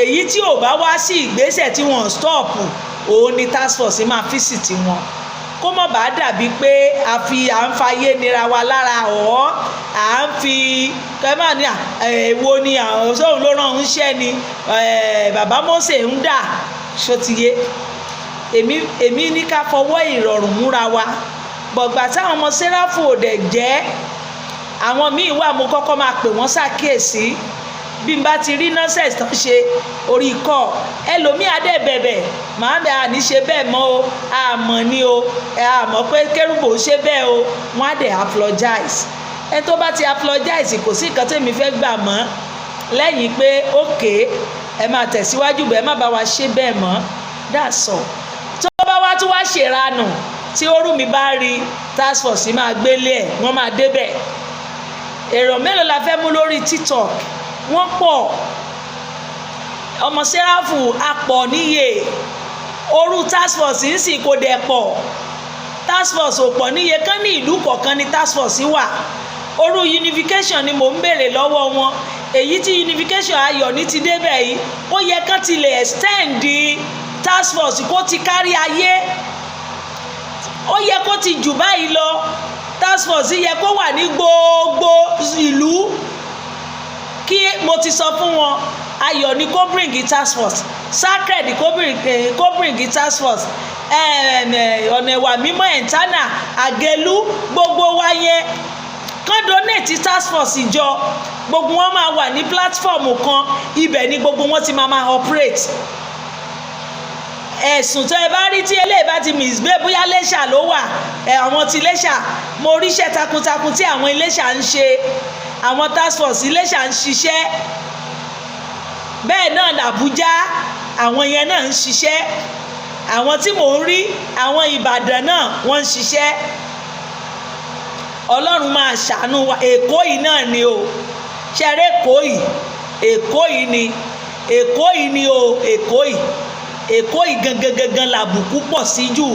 Èyí tí ò bá wá sí ìgbésẹ̀ tí wọ́n stop, òun ni task force máa visit wọn. Kó mọ̀ bá dàbí pé à ń fayé nira wa lára ọ̀, à ń fi kẹ́mà ní èwo ni àwọn sóhun ló rán ń ṣẹ́ ni bàbá Mósè ń dà ṣòtìyé. Èmi ní ká fọwọ́ ìrọ̀rùn múra wa. Bọ̀gbà táwọn ọmọ Serafu ò dẹ̀ jẹ́, àwọn míì wà mo kọ́kọ́ máa pè wọ́n ṣàkíyèsí. Bí n bá ti rí nonsense tán ṣe orí ikọ̀, ẹlòmíì adé bẹ̀bẹ̀ màá bẹ̀ àní ṣe bẹ́ẹ̀ mọ́ o, àmọ́ ni o, àmọ́ pé Kerubu ṣe bẹ́ẹ̀ o, wọ́n á dẹ̀ apologize. Ẹ tó bá ti apologize, kò sí nǹkan tèmi fẹ́ gbà mọ́ lẹ́yìn pé okay, ẹ máa tẹ̀síwájú bẹ́ẹ̀, má bá wa ṣe bẹ́ẹ̀ mọ́. That's all. Tó bá wá tún wá ṣèranù, tí orú mi bá rí, task force máa gbélé ẹ̀, wọ́n máa débẹ̀. Èrò mélòó la fẹ́ mú lórí TikTok? Wọ́n pọ̀. Ọmọ Serafu a pọ̀ níye. Orú task force ń sì kò dẹ̀ pọ̀. Task force ò pọ̀ níye, kán ní ìlú kọ̀ọ̀kan ni task force wà. Orú unification ni mò ń béèrè lọ́wọ́ wọn. Èyí tí unification ayọ̀ ní ti débẹ̀ yìí, ó yẹ kán ti lè extend task force kó ti kárí ayé. Ó yẹ kó ti jù báyìí lọ. Task force yẹ kó wà ní gbogbo ìlú. Kí mo ti sọ fún wọn, ayọ̀ ni kó bring task force, sacred kó bring task force, ọ̀nà ìwà mímọ́ ẹ̀ńtánà àgẹ̀lú gbogbo wa yẹn kán donate task force ìjọ. Gbogbo wọn máa wà ní platform kan, ibẹ̀ ni gbogbo wọn ti máa operate. Ẹ̀sùn tó ẹ bá rí tí eléyìí bá ti misbehave, bóyá Iléṣà ló wà, àwọn ti Iléṣà, mo ríṣẹ́ takuntakun tí àwọn Iléṣà ń ṣe, àwọn task force Iléṣà ń ṣiṣẹ́. Bẹ́ẹ̀ náà l'Àbújá, àwọn yẹn náà ń ṣiṣẹ́. Àwọn tí mò ń rí, àwọn Ìbàdàn náà wọ́n ń ṣiṣẹ́. Ọlọ́run máa ṣàánú wa. Èkó yìí náà ni o. Ṣẹ̀rẹ̀ Èkó yìí ni. Èkó yìí ni o. Èkó yìí gangan làbùkù pọ̀ sí jù.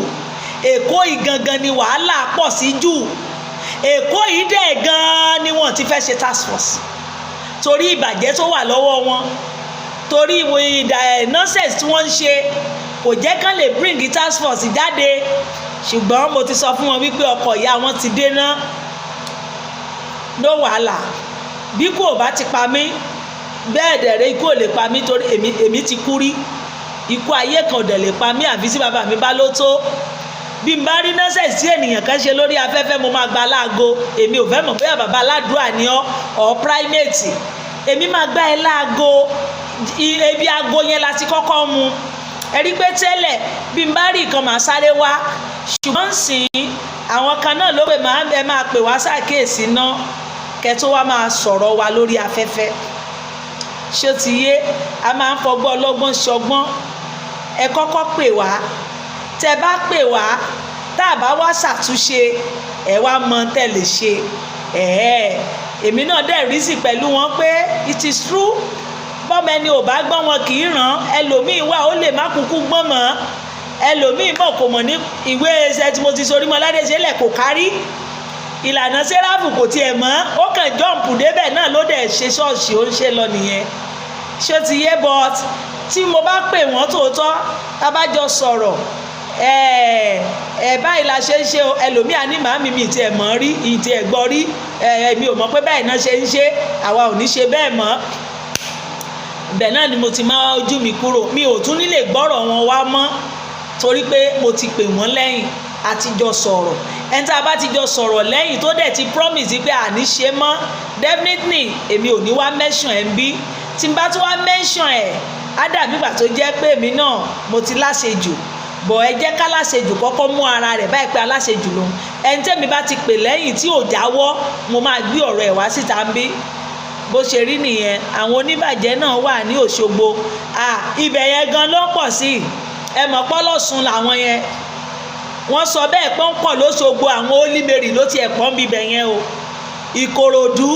Èkó yìí gangan ni wàhálà pọ̀ sí jù. Èkó yìí dẹ̀ gan-an ni wọ́n ti fẹ́ ṣe task force. Torí ìbàjẹ́ tó wà lọ́wọ́ wọn. Torí nonsense tí wọ́n ń ṣe kò jẹ́ kán lè bring task force jáde. Ṣùgbọ́n mo ti sọ fún wọn wípé ọkọ̀ ìyá wọn ti dé ná. No wàhálà. Bí kò bá ti pa mí, bẹ́ẹ̀ dẹ̀rẹ́ ikú ò lè pa mí torí èmi ti kú rí. Ikú ayé kan ò dẹ̀ lè pa mí àfi tí bàbá mi bá ló tó. Bí n bá rí nọ́sẹ̀sì tí ènìyàn kan ṣe lórí afẹ́fẹ́, mo máa gba láago. Èmi ò fẹ́ mọ̀ bóyá bàbá aládùúrà ni ọ́ or primate. Èmi máa gbá ẹ láago. Ebi aago yẹn láti kọ́kọ́ mu. Ẹ rí pé tẹ́lẹ̀ bí n bá rí nǹkan màá sáré wá. Ṣùgbọ́n sìn àwọn kan náà ló pè ẹ máa pè wá ṣàkíyèsí náà kẹ́ tó wá máa sọ̀rọ̀ wa lórí afẹ́fẹ́. ṣó ti yé, a máa ń fọgbọ́n ọlọ́gbọ́n ṣọgbọ́n. Ẹ kọ́kọ́ pè wá, tẹ bá pè wá tá a bá wá ṣàtúnṣe ẹ wá mọ tẹ́ lè ṣe. Èmi náà dẹ̀ rí sí pẹ̀lú wọn pé it is true, bọ́mọ ẹni ò bá gbọ́n wọn kì í ràn. Ẹlòmíì wà ó lè má kúkú gbọ́n mọ́, ẹlòmíì mọ̀ kò mọ̀ ní ìwé ẹsẹ̀ tí mo ti sorí mọ́ ládéṣẹ́lẹ̀ kò kárí ìlànà Serafu kò tiẹ̀ mọ́, ó kàn jọ́ǹpù débẹ̀ náà ló dẹ̀ ṣe ṣọ́ọ̀ṣì ó ń ṣe lọ nìyẹn. ṣó ti yé, but tí mo bá pè wọ́n tòótọ́ tá bá jọ sọ̀rọ̀ báyìí la ṣe ń ṣe o, ẹlòmíà ní màámi mi ti ẹ̀ mọ̀ rí ìtì ẹ̀ gbọ́ rí, mi ò mọ̀ pé báyìí náà ṣe ń ṣe, àwa ò ní ṣe bẹ́ẹ̀ mọ́. Bẹ́ẹ̀ náà ni mo ti máa ojú mi kúrò, mi ò tún nílè gbọ́rọ̀ wọn wá mọ́ torí pé mo ti pè wọ́n lẹ́yìn àtijọ́ sọ̀rọ̀. Ẹni tá a bá ti jọ sọ̀rọ̀ lẹ́yìn tó dẹ̀ ti promise pé àní ṣe mọ́, definitely èmi ò ní wá mention ẹ̀ ń bí. Tí n bá tún wá mention ẹ̀ á dàbí ìgbà tó jẹ́ pé èmi náà mo ti láṣejù, bọ̀ ẹ jẹ́ ká láṣejù kọ́kọ́ mú ara rẹ̀ báyìí pé aláṣejù lòun. Ẹni tẹ́mi bá ti pè lẹ́yìn tí ò jáwọ́, mo máa gbé ọ̀rọ̀ ẹ̀ wá síta ń bí. Bó ṣe rí nìyẹn. Àwọn oníbàjẹ́ náà wà ní Òṣogbo, ibẹ̀ yẹn gan ló pọ̀ sí. Ẹ mọ̀ pọ́lọ́sùn làwọn yẹn, wọ́n sọ bẹ́ẹ̀ pé ń pọ̀ lóṣogbo, àwọn Holy Mary ló tiẹ̀ pọ̀ ń bibẹ̀ yẹn o. Ìkòròdú,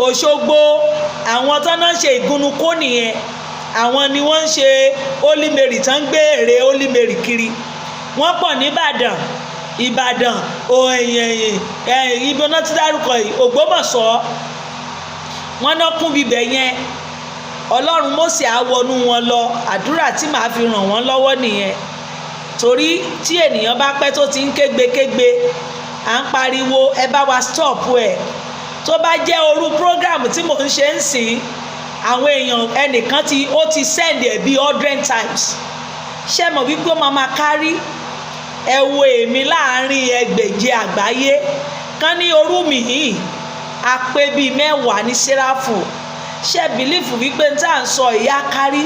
Òṣogbo, àwọn tó náà ń ṣe ìgúnnukó nìyẹn, àwọn ni wọ́n ń ṣe Holy Mary tán gbé ère Holy Mary kiri. Wọ́n pọ̀ ní Ìbàdàn, ibi náà ti dárúkọ yìí, Ògbómọ̀ṣọ́, wọ́n náà kún bibẹ̀ yẹn. Ọlọ́run Mósè á wọnú wọn lọ, àdúrà tí màá fi ràn wọ́n lọ́wọ́ nìyẹn. Torí tí ènìyàn bá pẹ́ tó ti ń kégbe à ń pariwo ẹ bá wa stop ẹ̀. Tó bá jẹ́ orú program tí mò ń ṣe ń sìn, àwọn èèyàn ẹnìkan ó ti send ẹ̀ bí 100 times. Ṣé mọ̀ wípé ó máa kárí? Ẹ wo èmi láàárín ẹgbẹ̀je àgbáyé kán ní orú mi yìí a pé bíi 10 ní Serafu. Ṣé bìlífù wípé n tá à ń sọ ìyá kárí?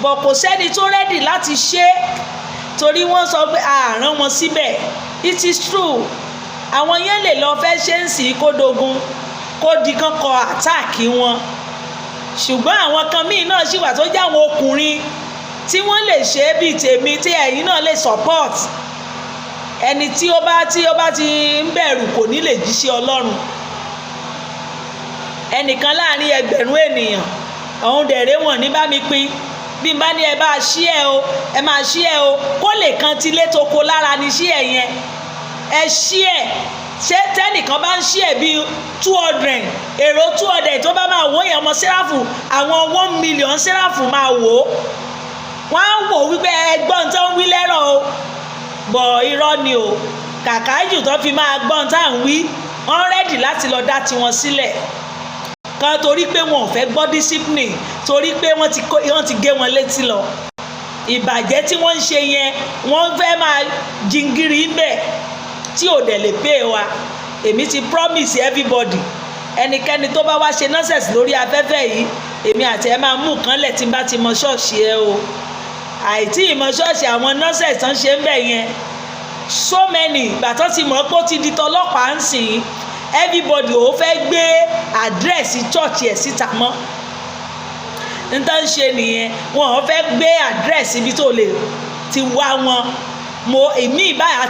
Bọ̀ kò sẹ́ni tó rẹ́dì láti ṣe, torí wọ́n sọ pé àárán wọn síbẹ̀. It is true, àwọn yẹn lè lọ fẹ́ ṣe ń sìn kó dogun kó di kankan àtáàkì wọn, ṣùgbọ́n àwọn kan míì náà ṣì wà tó jẹ́ àwọn ọkùnrin tí wọ́n lè ṣe é bíi tèmi tí ẹ̀yin náà lè support. Ẹni tí ó bá ti ń bẹ̀rù kò ní lè jíṣẹ́ Ọlọ́run. Ẹnìkan láàrin ẹgbẹ̀rún ènìyàn, òun dẹ̀rẹ́ wọn ní bá mi pín, bí n bá ní ẹ bá ṣí ẹ o, ẹ máa ṣí ẹ o, kó lè kan ti lé toko lára ní ṣí ẹ yẹn. Ẹ ṣí ẹ, ṣé tẹ́nìkan bá ń ṣí ẹ bíi 200, èrò 200 tó bá máa wò yẹn ọmọ Serafu, àwọn 1 million Serafu máa wò ó. Wọ́n á wò wípé ẹgbọ́n tó ń wí lẹ́rọ̀ o, bọ̀ irọ́ ni o. Kàkà jù tó fi máa gbọ́n tá à ń wí, wọ́n rẹ́dì láti lọ dá tiwọn sílẹ̀. Kan torí pé wọn ò fẹ́ gbọ́ discipline, torí pé wọ́n ti gé wọn létí lọ. Ìbàjẹ́ tí wọ́n ń ṣe yẹn wọ́n fẹ́ máa jingiri bẹ́ẹ̀ tí ò dẹ̀ lè pay wa. Èmi ti promise everybody, ẹnikẹ́ni tó bá wá ṣe nonsense lórí afẹ́fẹ́ yìí, èmi àti ẹ máa mú kan lẹ̀ tí n bá ti mọ ṣọ́ọ̀ṣì ẹ o. Àìtí ìmọ̀ ṣọ́ọ̀ṣì àwọn nonsense tán ṣe ń bẹ̀ yẹn so many, gbàtọ́ ti mọ̀ pé ó ti di tọlọ́pàá ń sìn, everybody ò fẹ́ gbé àdírẹ́sì chọ́ọ̀chì ẹ̀ síta mọ́. n tó ń ṣe nìyẹn, wọn ò fẹ́ gbé àdírẹ́sì ibi tó lè ti wá wọn. èmi báyà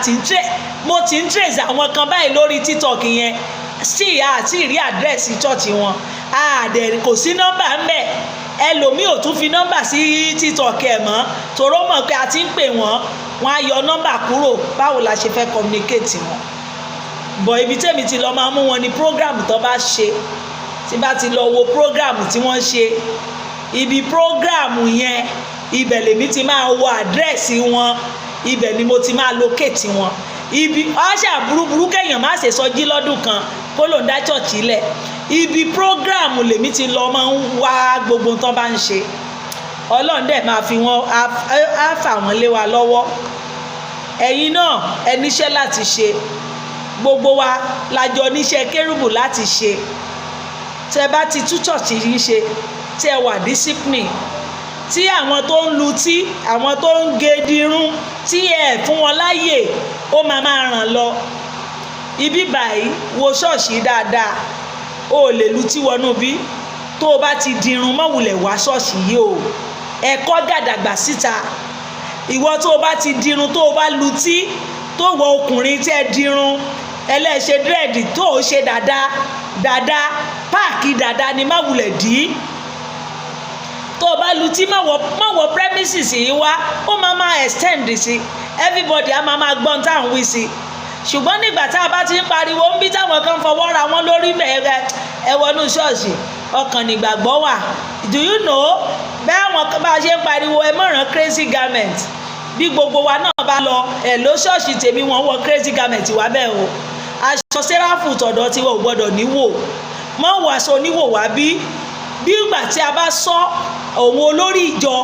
mo ti ń trace àwọn kan báyìí lórí TikTok yẹn, sí àti ìrí àdírẹ́sì chọ́ọ̀chì wọn, kò sí nọ́mbà ń bẹ̀. Ẹlòmíì ò tún fi nọ́mbà sí TikTok ẹ̀ mọ́, toró mọ̀ pé a ti ń pè wọ́n á yọ nọ́mbà kúrò. Báwo la ṣe fẹ́ communicate wọn? Bọ̀ ibi tèmi ti lọ máa mú wọn ní program tó bá ṣe, tí bá ti lọ wo program tí wọ́n ṣe, ibi program yẹn ibẹ̀ lèmi ti máa wo àdírẹ́sì wọn, ibẹ̀ ni mo ti máa locate wọn. Ibi ọ̀ṣà burúburú kéèyàn má ṣe sọjí lọ́dún kan kó ló ń dá chọ́ọ̀chì lẹ̀. Ibi program lèmi ti lọ máa ń wá gbogbo tó bá ń ṣe. Ọlọ́run dẹ̀ máa fi wọn á fà wọ́n lé wa lọ́wọ́. Ẹ̀yin náà ẹ níṣẹ́ láti ṣe, gbogbo wa lájọ níṣẹ́ Kerubu láti ṣe. Tẹ́ bá ti tú chọ́ọ̀chì yìí ṣe, tẹ́ wà discipline, tí àwọn tó ń lutí, àwọn tó ń gedirun, tí ẹ fún wọn láyè, ó máa ràn lọ. Ibi báyìí wo ṣọ́ọ̀ṣì dáadáa, o lè lutí wọnú bí, tó o bá ti dirun má wulẹ̀ wá ṣọ́ọ̀ṣì yìí o ẹ̀kọ́ gàdàgbà síta. Ìwọ tó o bá ti dirun tó o bá lutí tó wọ ọkùnrin tẹ́ dirun ẹlẹ́ṣẹ̀ dírẹ̀dì tó o ṣe dàda páàkì dàda ni má wulẹ̀ dì í. Tó o bá lutí má wọ premises yìí wá ó máa extend sí everybody á máa gbọ́n tá à ń wí sí. Ṣùgbọ́n nígbà tá a bá ti ń pariwo ń bí táwọn kan fọwọ́ ra wọn lórí mẹ́rẹ̀ ẹ wọnú ṣọ́ọ̀ṣì ọkàn nígbàgbọ́ wà. Do you know bẹ́ẹ̀ àwọn kan bá ṣe ń pariwo ẹ mọ̀ràn crazy garment bí gbogbo wa náà bá lọ ẹ̀ ló ṣọ́ọ̀ṣì tèmi wọ́n wọ crazy garment wá bẹ́ẹ̀ o. Aṣọ Serafu tọ̀dọ̀ tiwa ò gbọ́dọ̀ níwò mọ́ wọ aṣọ oníwò wá bí ìgbà tí a bá sọ òun olórí ìjọ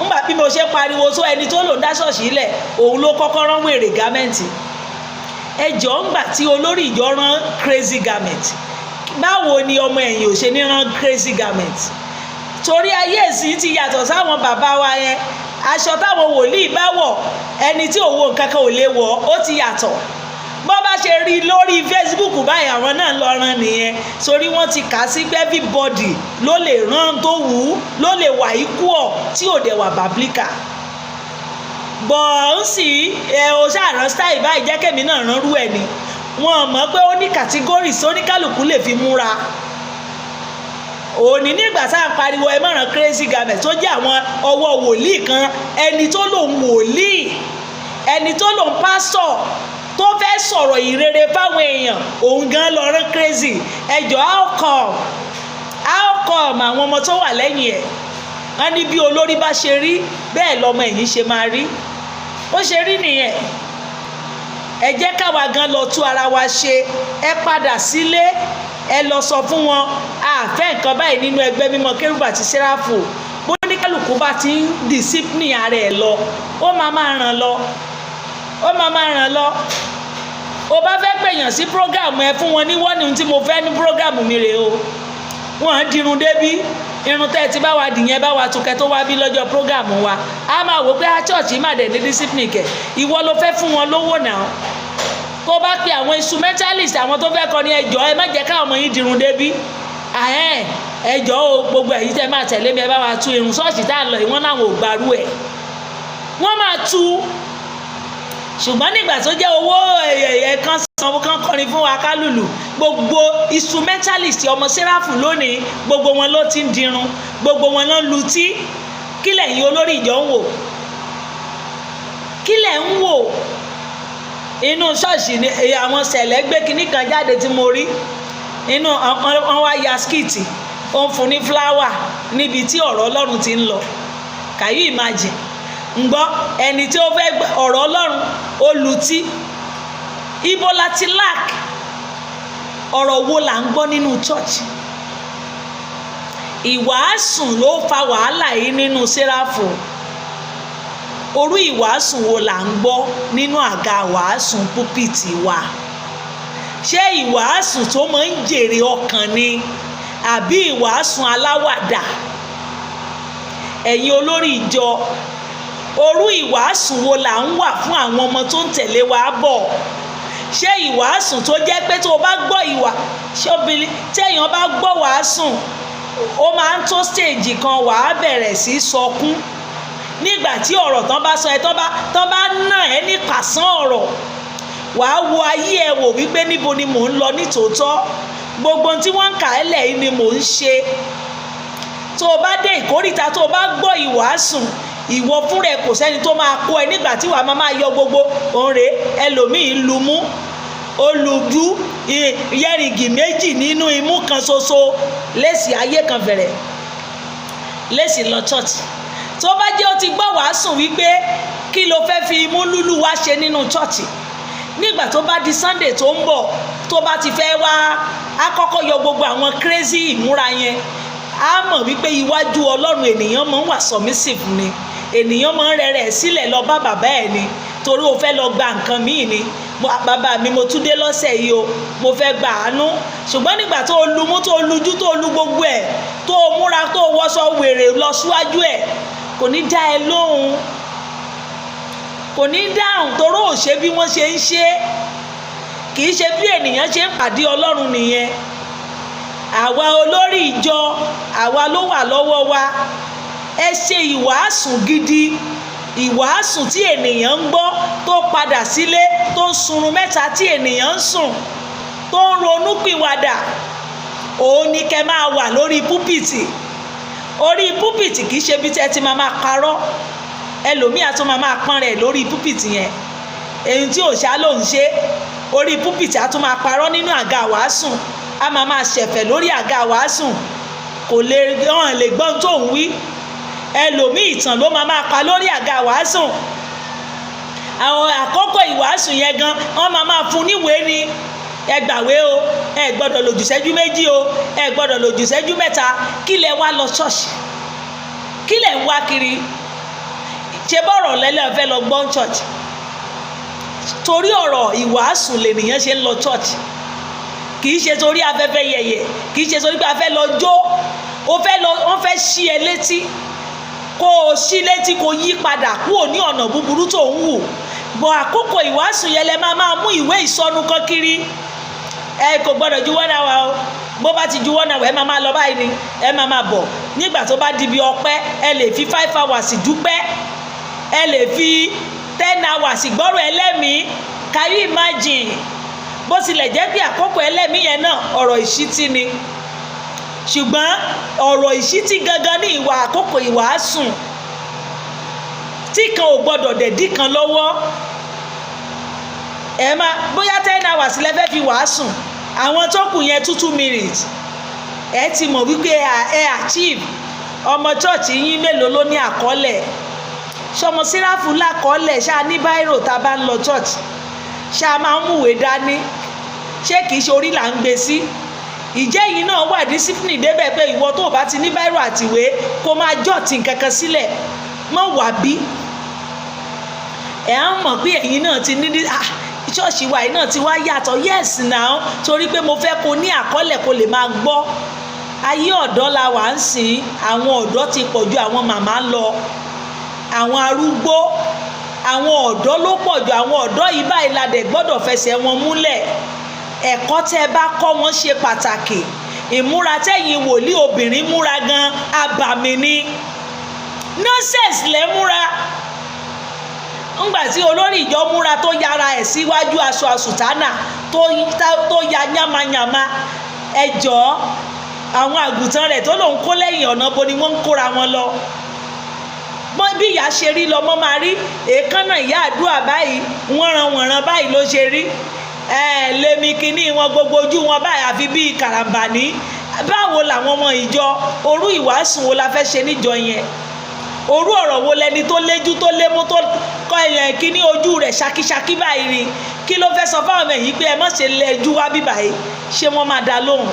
ńgbà bí mo ṣe pariwo tó ẹni tó lò ń dá ṣọ́ọ̀ṣì lẹ̀ òun ló kọ́kọ́ rán wèrè gámẹ́ǹtì. Ẹjọ́ ńgbà tí olórí ìjọ rán crazy garment báwo ni ọmọ ẹ̀yìn ò ṣe ní rán crazy garment? Torí ayé èsì ti yàtọ̀ sáwọn bàbá wa yẹn aṣọ táwọn wòlíì bá wọ̀ ẹni tí òwò nǹkan kan ò lè wọ̀ ó ti yàtọ̀. Bọ́ bá ṣe rí lórí Facebook báyìí àwọn náà lọ rán nìyẹn torí wọ́n ti kà sí pé everybody ló lè rán tó wù ú ló lè wà ikú ọ̀ tí ò dẹ̀ wà bàbílíkà. Bọ̀ ń sì o ṣàrán style báyìí jẹ́ kèmí náà rán rú ẹ̀ ni wọ́n mọ̀ pé ó ní categories oníkálùkù lè fi múra. Òní nígbà tá à ń pariwo ẹ mọ̀ràn crazy garment tó jẹ́ àwọn ọwọ́ wòlíì kan ẹni tó lòun wòlíì ẹni tó lòun pásọ̀ tó fẹ́ sọ̀rọ̀ ìrere fáwọn èèyàn òun gan lọ rán crazy. Ẹjọ́ how come àwọn ọmọ tó wà lẹ́yìn ẹ̀ wọ́n ní bí olórí bá ṣe rí bẹ́ẹ̀ lọmọ ẹ̀yìn ṣe máa rí ó ṣe rí nìyẹn. Ẹ jẹ́ káwa gan lọ tú ara wa ṣe ẹ padà sílé ẹ lọ sọ fún wọn àfẹ́ nǹkan báyìí nínú ẹgbẹ́ mímọ́ Kerubu àti Serafu bó ní kálukú bá ti ń discipline ara ẹ̀ lọ ó máa ràn lọ. O bá fẹ́ pèèyàn sí program ẹ fún wọn ní wọ́n ní tí mo fẹ́ ní program mi rè o wọ́n dirun débí irun tẹ́ ti bá wa dìyẹn bá wa tukẹ́ tó wá bí lọ́jọ́ program wa a máa wò pé church má dẹ̀ ní discipline kẹ̀ ìwọ ló fẹ́ fún wọn lówó náà. Tó bá pe àwọn instrumentalist àwọn tó fẹ́ kọ ní ẹjọ́ ẹ má jẹ́ káwọn ọmọ yín dirun débí ẹjọ́ o gbogbo èyí tẹ́ máa tẹ̀lé mi ẹ bá wa tú irun ṣọ́ọ̀ṣì tá à ń lọ ìwọ́n láwọn ò gbarú ẹ̀ wọ́n máa tú. Ṣùgbọ́n nígbà tó jẹ́ owó kan sanwó kan kọrin fún wa kálùlù gbogbo instrumentalist ọmọ Serafu lónìí gbogbo wọn ló ti ń dirun gbogbo wọn ló lutí. Kí lẹ̀yin olórí ìjọ ń wò? Kí lẹ̀ ń wò? Inú ṣọ́ọ̀ṣì ni àwọn sẹ̀lẹ̀ gbé kinní kan jáde tí mo rí inú wọn wá ya skiti ó ń fún ní fúláwà níbi tí ọ̀rọ̀ Ọlọ́run ti ń lọ. Can you imagine? Ǹgbọ́ ẹni tí ó fẹ́ ọ̀rọ̀ Ọlọ́run ó lutí. Ibo láti lack ọ̀rọ̀ wo là ń gbọ́ nínú church? Ìwàásùn ló fa wàhálà yìí nínú Serafu. Orú ìwàásùn wo là ń gbọ́ nínú àga wàásùn púpìtì wa? Ṣé ìwàásùn tó máa ń jèrè ọkàn ni àbí ìwàásùn aláwàdà? Ẹ̀yin olórí ìjọ orú ìwàásùn wo là ń wà fún àwọn ọmọ tó ń tẹ̀lé wa bọ̀? Ṣé ìwàásùn tó jẹ́ pé tó o bá gbọ́ téèyàn bá gbọ́ wàásùn ó máa ń tó stage kan wàá bẹ̀rẹ̀ sí sọkún nígbà tí ọ̀rọ̀ tán bá sọ ẹ tán bá nà ẹ́ ní pàṣán ọ̀rọ̀ wàá wo ayé ẹ wò wípé níbo ni mò ń lọ nítòótọ́ gbogbo tí wọ́n ń kà ẹ́ lẹ̀ yìí ni mò ń ṣe. Tó o bá dé ìkórìtà tó o bá gbọ́ ìwàásùn ìwọ fúnra ẹ kò sẹ́ni tó máa kó ẹ nígbà tí wàá máa yọ gbogbo òǹrè ẹlòmíì lumú olùdú yẹ́rìngì méjì nínú imú kan ṣoṣo lẹ́sì ayé kan bẹ̀rẹ̀ lẹ́sì lọ church. Tó bá jẹ́ ó ti gbọ́ wàásùn wípé kí ló fẹ́ fi imú lúlù wá ṣe nínú church nígbà tó bá di Sunday tó ń bọ̀ tó bá ti fẹ́ wá á kọ́kọ́ yọ gbogbo àwọn crazy ìmúra yẹn á mọ̀ wípé iwájú Ọlọ́run ènìyàn máa ń wà submissive ni ènìyàn máa ń rẹ̀rẹ̀ sílẹ̀ lọ bá bàbá ẹ̀ ni torí o fẹ́ lọ gba nǹkan míì ni bàbá mi mo tún dé lọ́sẹ̀ yìí o mo fẹ́ gba àánú. Ṣùgbọ́n nígbà tó o lu mú tó o lujú tó o lu gbogbo ẹ̀ tó o múra tó o wọṣọ wèrè lọ síwájú ẹ̀ kò ní dá ẹ lóhùn kò ní dáhùn toró ò ṣe bí wọ́n ṣe ń ṣe kì í ṣe bí ènìyàn ṣe ń pàdé Ọlọ́run nìyẹn. àwa olórí ìjọ àwa ló wà lọ́wọ́ wa. Ẹ ṣe ìwàásù gidi, ìwàásù tí ènìyàn ń gbọ́, tó padà sílé, tó ń sunrun mẹ́ta tí ènìyàn ń sùn, tó ń ronú pìwàdà. Òun ni kẹ́ máa wà lórí púpìtì. Orí púpìtì kì í ṣe bí tẹ́ ti máa parọ́. Ẹlòmíà tó máa pọ́n rẹ̀ lórí púpìtì yẹn, èyí tí òṣà ló ń ṣe. Orí púpìtì á tún máa parọ́ nínú àga wàásù, á máa ṣẹ̀fẹ̀ lórí àga wàásù, kò lè hàn lè gbọ́n tó ń wí. Ẹlòmíì ìtàn ló máa pa lórí àga wàásù. Àwọn àkókò ìwàásù yẹn gan wọ́n máa fún níwèé ni. Ẹ gbàwé o, ẹ gbọ́dọ̀ lò jù ìṣẹ́jú méjì o, ẹ gbọ́dọ̀ lò jù ìṣẹ́jú mẹ́ta. Kí lẹ wá lọ ṣọ́ọ̀ṣì? Kí lẹ ń wá kiri? Ṣé bọ́rọ̀ lẹ́lẹ́ fẹ́ lọ gbọ́ church? Torí ọ̀rọ̀ ìwàásù lènìyàn ṣe ń lọ church. Kì í ṣe torí afẹ́fẹ́ yẹ̀yẹ̀, kì í ṣe torí pé a fẹ́ lọ jó. Wọ́n fẹ́ ṣí ẹ létí, kó o ṣí létí, kó yí padà kúrò ní ọ̀nà búburú tó ń wù. Bọ̀ àkókò ìwàásù yẹn lẹ máa mú ìwé ìsọnù kan kiri. Ẹ kò gbọ́dọ̀ ju 1 hour o. Bó bá ti ju 1 hour ẹ máa lọ báyìí ni, ẹ máa bọ̀. Nígbà tó bá di bí ọpẹ́, ẹ lè fi 5 hours dúpẹ́, ẹ lè fi 10 hours gbọ́rọ̀ ẹlẹ́mìí. Can you imagine? Bó tilẹ̀ jẹ́ pé àkókò ẹlẹ́mìí yẹn náà ọ̀rọ̀ ìṣítí ni, ṣùgbọ́n ọ̀rọ̀ ìṣítí gangan ní ìwà àkókò ìwàásù tí kan ò gbọ́dọ̀ dẹ̀dí kan lọ́wọ́. Bóyá 10 hours lẹ fẹ́ fi wàásù, àwọn tó kù yẹn 2 minutes, ẹ ti mọ̀ wípé ẹ achieve. Ọmọ church yín mélòó ló ní àkọọ́lẹ̀? Ṣọmọ Serafu lákọọ́lẹ̀? Ṣá ní báírò tá a bá ń lọ church? Ṣá máa ń múwèé dání? Ṣé kìí ṣe orí là ń gbé sí? Ìjẹ́ yìí náà wà discipline débẹ̀ pé ìwọ tó bá ti ní báírò àtìwé kó máa jọ̀tì kankan sílẹ̀, mọ́ wà bí. Ẹ̀ á mọ̀ pé ẹ̀yin náà ti ní ṣọ́ọ̀ṣì wa yìí náà ti wá yàtọ̀. Yes now, torí pé mo fẹ́ kó ní àkọọ́lẹ̀ kó lè máa gbọ́. Ayé ọ̀dọ́ la wà ń sìn. Àwọn ọ̀dọ́ ti pọ̀ ju àwọn màmá lọ. Àwọn arúgbó, àwọn ọ̀dọ́ ló pọ̀ ju. Àwọn ọ̀dọ́ yìí báyìí la dẹ̀ gbọ́dọ̀ fẹsẹ̀ wọn múlẹ̀. Ẹ̀kọ́ tẹ́ bá kọ́ wọn ṣe pàtàkì. Ìmúra tẹ́yin wòlíì obìnrin múra gan abàmì ni. Nonsense lẹ múra. Ńgbà tí olórí ìjọ múra tó yára ẹ̀ síwájú aṣọ àsùtánà tó ya yánmayànma, ẹ jọ̀ọ́, àwọn àgùntàn rẹ̀ tó lòun kó lẹ́yìn ọ̀nà bo ni wọ́n ń kóra wọn lọ. Bí ìyá ṣe rí lọmọ máa rí. Èékánná ìyá àdúrà báyìí wọ́nran báyìí ló ṣe rí. Lèmi kínní wọn gbogbo ojú wọn báyìí àfi bíi kàràmbání. Báwo làwọn ọmọ ìjọ orú ìwàásù wo la fẹ́ ṣe níjọ yẹn? Orú ọ̀rọ̀ wo lẹni tó léjú tó lémú tó kọ́ ẹ̀yàn kíní ojú rẹ̀ ṣakíṣakí báyìí rí? Kí ló fẹ́ sọ fáwọn ọmọ yìí pé ẹ má ṣe lẹ́jú wá bí báyìí? Ṣé wọ́n máa dá lóhùn?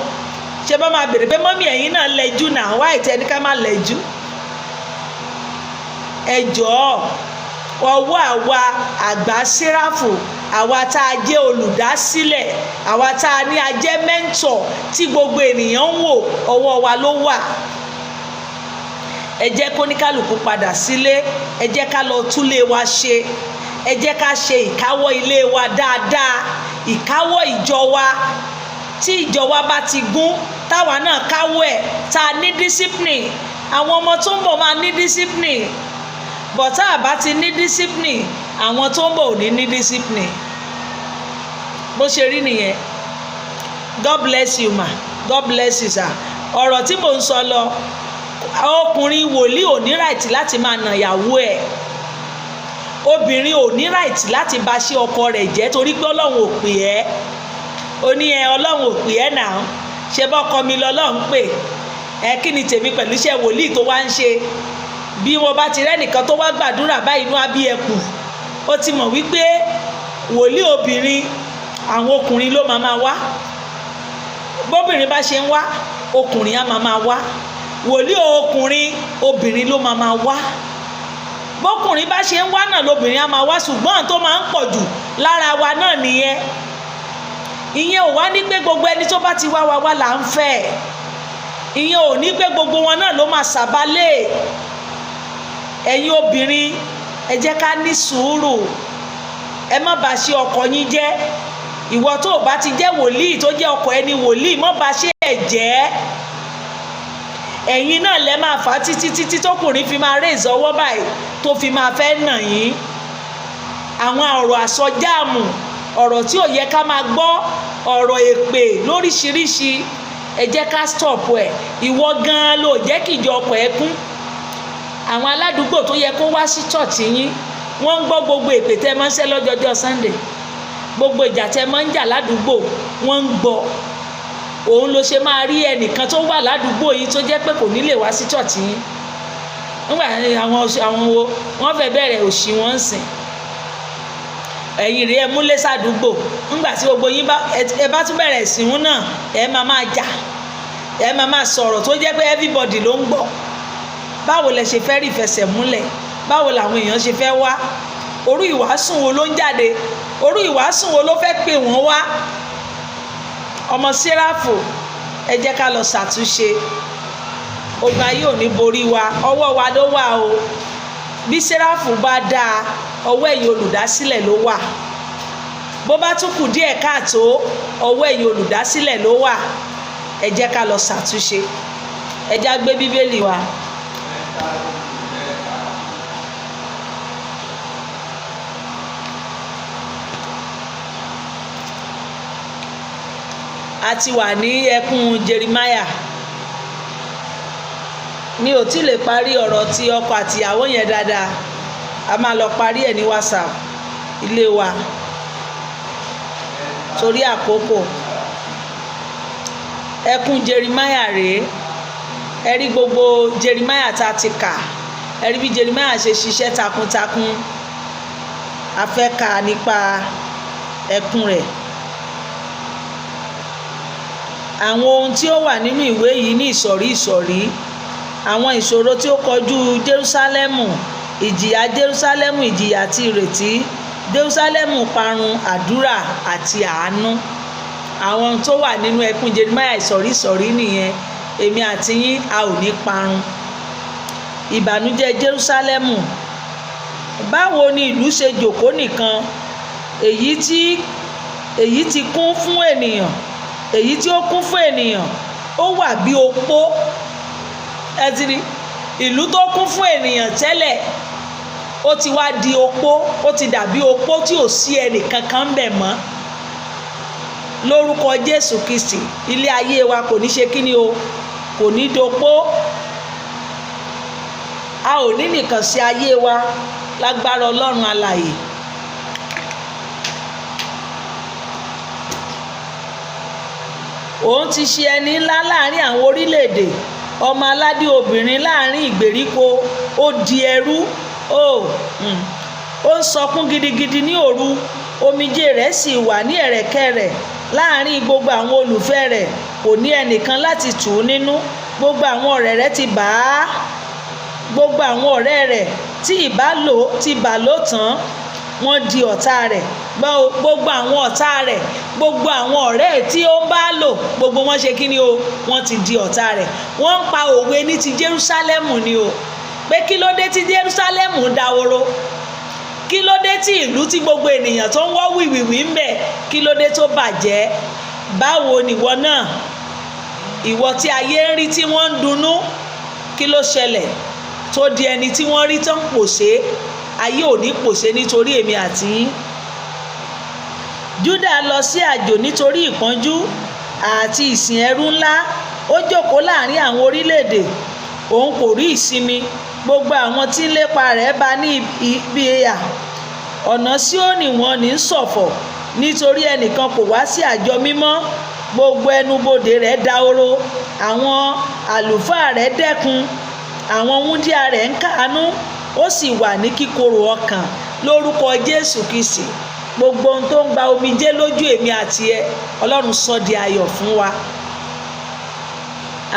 Ṣé wọ́n máa bèrè pé mọ́mí ẹ̀yin náà lẹ́jú náà, wá ìtẹ́ni ká má lẹ́jú? Ẹ jọ̀ọ́, ọwọ́ àwa àgbà Serafu, àwa tá a jẹ́ olùdásílẹ̀, àwa tá a ní a jẹ́ mẹ́ńtọ̀ tí gbogbo ènìyàn ń wò, ọwọ́ wa ló wà. Ẹ jẹ́ kó ní kálukú padà sílé. Ẹ jẹ́ ká lọ túlé wa ṣe. Ẹ jẹ́ ká ṣe ìkáwọ́ ilé wa dáadáa, ìkáwọ́ ìjọ wa. Tí ìjọ wa bá ti gún, táwa náà káwọ́ ẹ̀, tá a ní discipline, àwọn ọmọ tó ń bọ̀ máa ní discipline. But tá a bá ti ní discipline, àwọn tó ń bọ̀ ò ní discipline. Bó ṣe rí nìyẹn. God bless you ma. God bless you sir. Ọ̀rọ̀ tí mò ń sọ lọ, ọkùnrin wòlíì ò ní right láti máa nà ìyàwó ẹ̀. Obìnrin ò ní right láti bá ṣe ọkọ rẹ̀ jẹ́ torí pé Ọlọ́run ò pè ẹ́. Ó ní Ọlọ́run ò pè ẹ́ náà. Ṣé bọ́kọ mi lọ́lọ́run pè? Kí ni tèmi pẹ̀lú iṣẹ́ wòlíì tó wá ń ṣe? Bí wọ́n bá ti rẹ́nìkan tó wá gbàdúrà báyìí inú á bí ẹkùn. Ó ti mọ̀ wípé wòlíì obìnrin àwọn ọkùnrin ló máa wá. Bóbìnrin bá ṣe ń wá, ọkùnrin á máa wá. Wòlíì ọkùnrin obìnrin ló máa wá. Bọ́kùnrin bá ṣe ń wá náà lóbìnrin á máa wá, ṣùgbọ́n tó máa ń pọ̀ jù lára wa náà nìyẹn. Ìyẹn ò wá ní pé gbogbo ẹni tó bá ti wá wa wá là ń fẹ́. Ìyẹn ò ní pé gbogbo wọn náà ló máa ṣàbálẹ̀. Ẹ̀yin obìnrin, ẹ jẹ́ ká ní sùúrù. Ẹ má bà ṣe ọkọ yín jẹ́. ìwọ tó o bá ti jẹ́ wòlíì tó jẹ́ ọkọ ẹni wòlíì mọ́ bá ṣe ẹ̀ jẹ́. Ẹ̀yin náà lẹ máa fà á títí tókùnrin fi máa raise ọwọ́ báyìí tó fi máa fẹ́ nà yín. Àwọn ọ̀rọ̀ àsọjáàmù, ọ̀rọ̀ tí ò yẹ ká máa gbọ́, ọ̀rọ̀ èpè lóríṣiríṣi, ẹ jẹ́ ká stop ẹ̀. Ìwọ gan-an ló jẹ́ kí ìjọ ọkọ̀ ẹ kún. Àwọn aládùúgbò tó yẹ kó wá sí church yín wọ́n ń gbọ́ gbogbo èpè tẹ́ máa ń ṣẹ́ lọ́jọ́jọ́ Sunday, gbogbo ìjà tẹ́ máa ń jà ládùúgbò wọ́n ń gbọ́. Òun ló ṣe máa rí ẹnìkan tó wà ládùúgbò yìí tó jẹ́ pé kò ní lè wá sí church yín. Nígbà àwọn wo wọ́n fẹ́ bẹ̀rẹ̀ òṣì wọn ń sìn. Ẹ̀yin rèé múlé sádùúgbò, nígbà tí gbogbo yín bá tún bẹ̀rẹ̀ ìsìnwó náà ẹ máa jà, ẹ máa sọ̀rọ̀ tó jẹ́ pé everybody ló ń gbọ́. Báwo lẹ ṣe fẹ́ rí ìfẹsẹ̀ múlẹ̀? Báwo làwọn èèyàn ṣe fẹ́ wá? Orú ìwàásùn wo ló ń jáde? Orú ìwàásùn wo ló fẹ́ pè wọ́n wá? Ọmọ Serafu, ẹ jẹ́ ká lọ ṣàtúnṣe. Ogun ayé ò ní borí wa, ọwọ́ wa ló wà o. Bí Serafu bá dáa, ọwọ́ ẹ̀yin olùdásílẹ̀ ló wà. Bó bá tún kù díẹ̀ káàtó, ọwọ́ ẹ̀yin olùdásílẹ̀ ló wà. Ẹ jẹ́ ká lọ ṣàtúnṣe. Ẹ jẹ́ á gbé Bíbélì wa. A ti wà ní ẹkún Jeremiah. Mi ò tí lè parí ọ̀rọ̀ ti ọkọ àtìyàwó yẹn dáadáa. A máa lọ parí ẹ̀ ní WhatsApp ilé wa torí àkókò. Ẹkún Jeremiah rèé. Ẹ rí gbogbo Jeremiah tá a ti kà. Ẹ rí bí Jeremiah ṣe ṣiṣẹ́ takuntakun. A fẹ́ kà nípa ẹkún rẹ̀. Àwọn ohun tí ó wà nínú ìwé yìí ní ìsọ̀rí. Àwọn ìṣòro tí ó kọjú Jerúsálẹ́mù, ìjìyà Jerúsálẹ́mù, ìjìyà àti ìrètí, Jerúsálẹ́mù parun, àdúrà àti àánú. Àwọn tó wà nínú ẹkún Jeremiah ìsọ̀rí nìyẹn. Èmi àti yín a ò ní parun. Ìbànújẹ́ Jerúsálẹ́mù. Báwo ni ìlú ṣe jòkó nìkan? Èyí tí kún fún ènìyàn. Èyí tí ó kún fún ènìyàn, ó wà bí opó. Ẹ ti rí ìlú tó kún fún ènìyàn tẹ́lẹ̀, ó ti wá di opó, ó ti dàbí opó tí ò sí ẹnì kankan bẹ̀ mọ́. Lórúkọ Jésù Kristi, ilé ayé wa kò ní ṣe kíni o, kò ní dopó. A ò ní nìkan sí ayé wa lágbára Ọlọ́run alààyè. Òun ti ṣe ẹni ńlá láàrin àwọn orílẹ̀-èdè, ọmọ aládé obìnrin láàrin ìgbèríko. Ó di ẹrú. Ó ń sọkún gidigidi ní òru. Omijé rẹ̀ sì wà ní ẹ̀rẹ̀kẹ́ rẹ̀. Láàrin gbogbo àwọn olùfẹ́ rẹ̀ kò ní ẹnìkan láti tù ú nínú. Gbogbo àwọn ọ̀rẹ́ rẹ̀ ti bà á. Gbogbo àwọn ọ̀rẹ́ rẹ̀ tí bà ló tán, wọ́n di ọ̀tá rẹ̀. Gbogbo àwọn ọ̀tá rẹ̀, gbogbo àwọn ọ̀rẹ́ tí ó ń bá lò, gbogbo wọn ṣe kíni o, wọ́n ti di ọ̀tá rẹ̀. Wọ́n ń pa òwe ní ti Jerúsálẹ́mù ni o, pé kí ló dé tí Jerúsálẹ́mù dahoro? Kí ló dé tí ìlú tí gbogbo ènìyàn tó ń wọ́ wìwìwì ń bẹ̀, kí ló dé tó bàjẹ́? Báwo nìwọ náà? Ìwọ tí ayé ń rí tí wọ́n ń dunnú, kí ló ṣẹlẹ̀ tó di ẹni tí wọ́n rí tán pòṣé? Ayé ò ní pòṣé nítorí èmi àti yín. Júdà lọ sí àjò nítorí ìpọ́njú àti ìsìn ẹrú ńlá. Ó jókòó láàrin àwọn orílẹ̀-èdè. Òun kò rí ìsinmi. Gbogbo àwọn tí ń lépa rẹ̀ bá ní ibi ìhà. Ọ̀nà Síónì wọn ní ṣọ̀fọ̀ nítorí ẹnìkan kò wá sí àjọ mímọ́. Gbogbo ẹnubodè rẹ̀ dahoro. Àwọn àlùfáà rẹ̀ dẹ́kun. Àwọn wúńdíá rẹ̀ ń káàánú. Ó sì wà ní kíkorò ọkàn. Lórúkọ Jésù Kristi, gbogbo ohun tó ń gba omijé lójú èmi àti ẹ, Ọlọ́run sọ di ayọ̀ fún wa.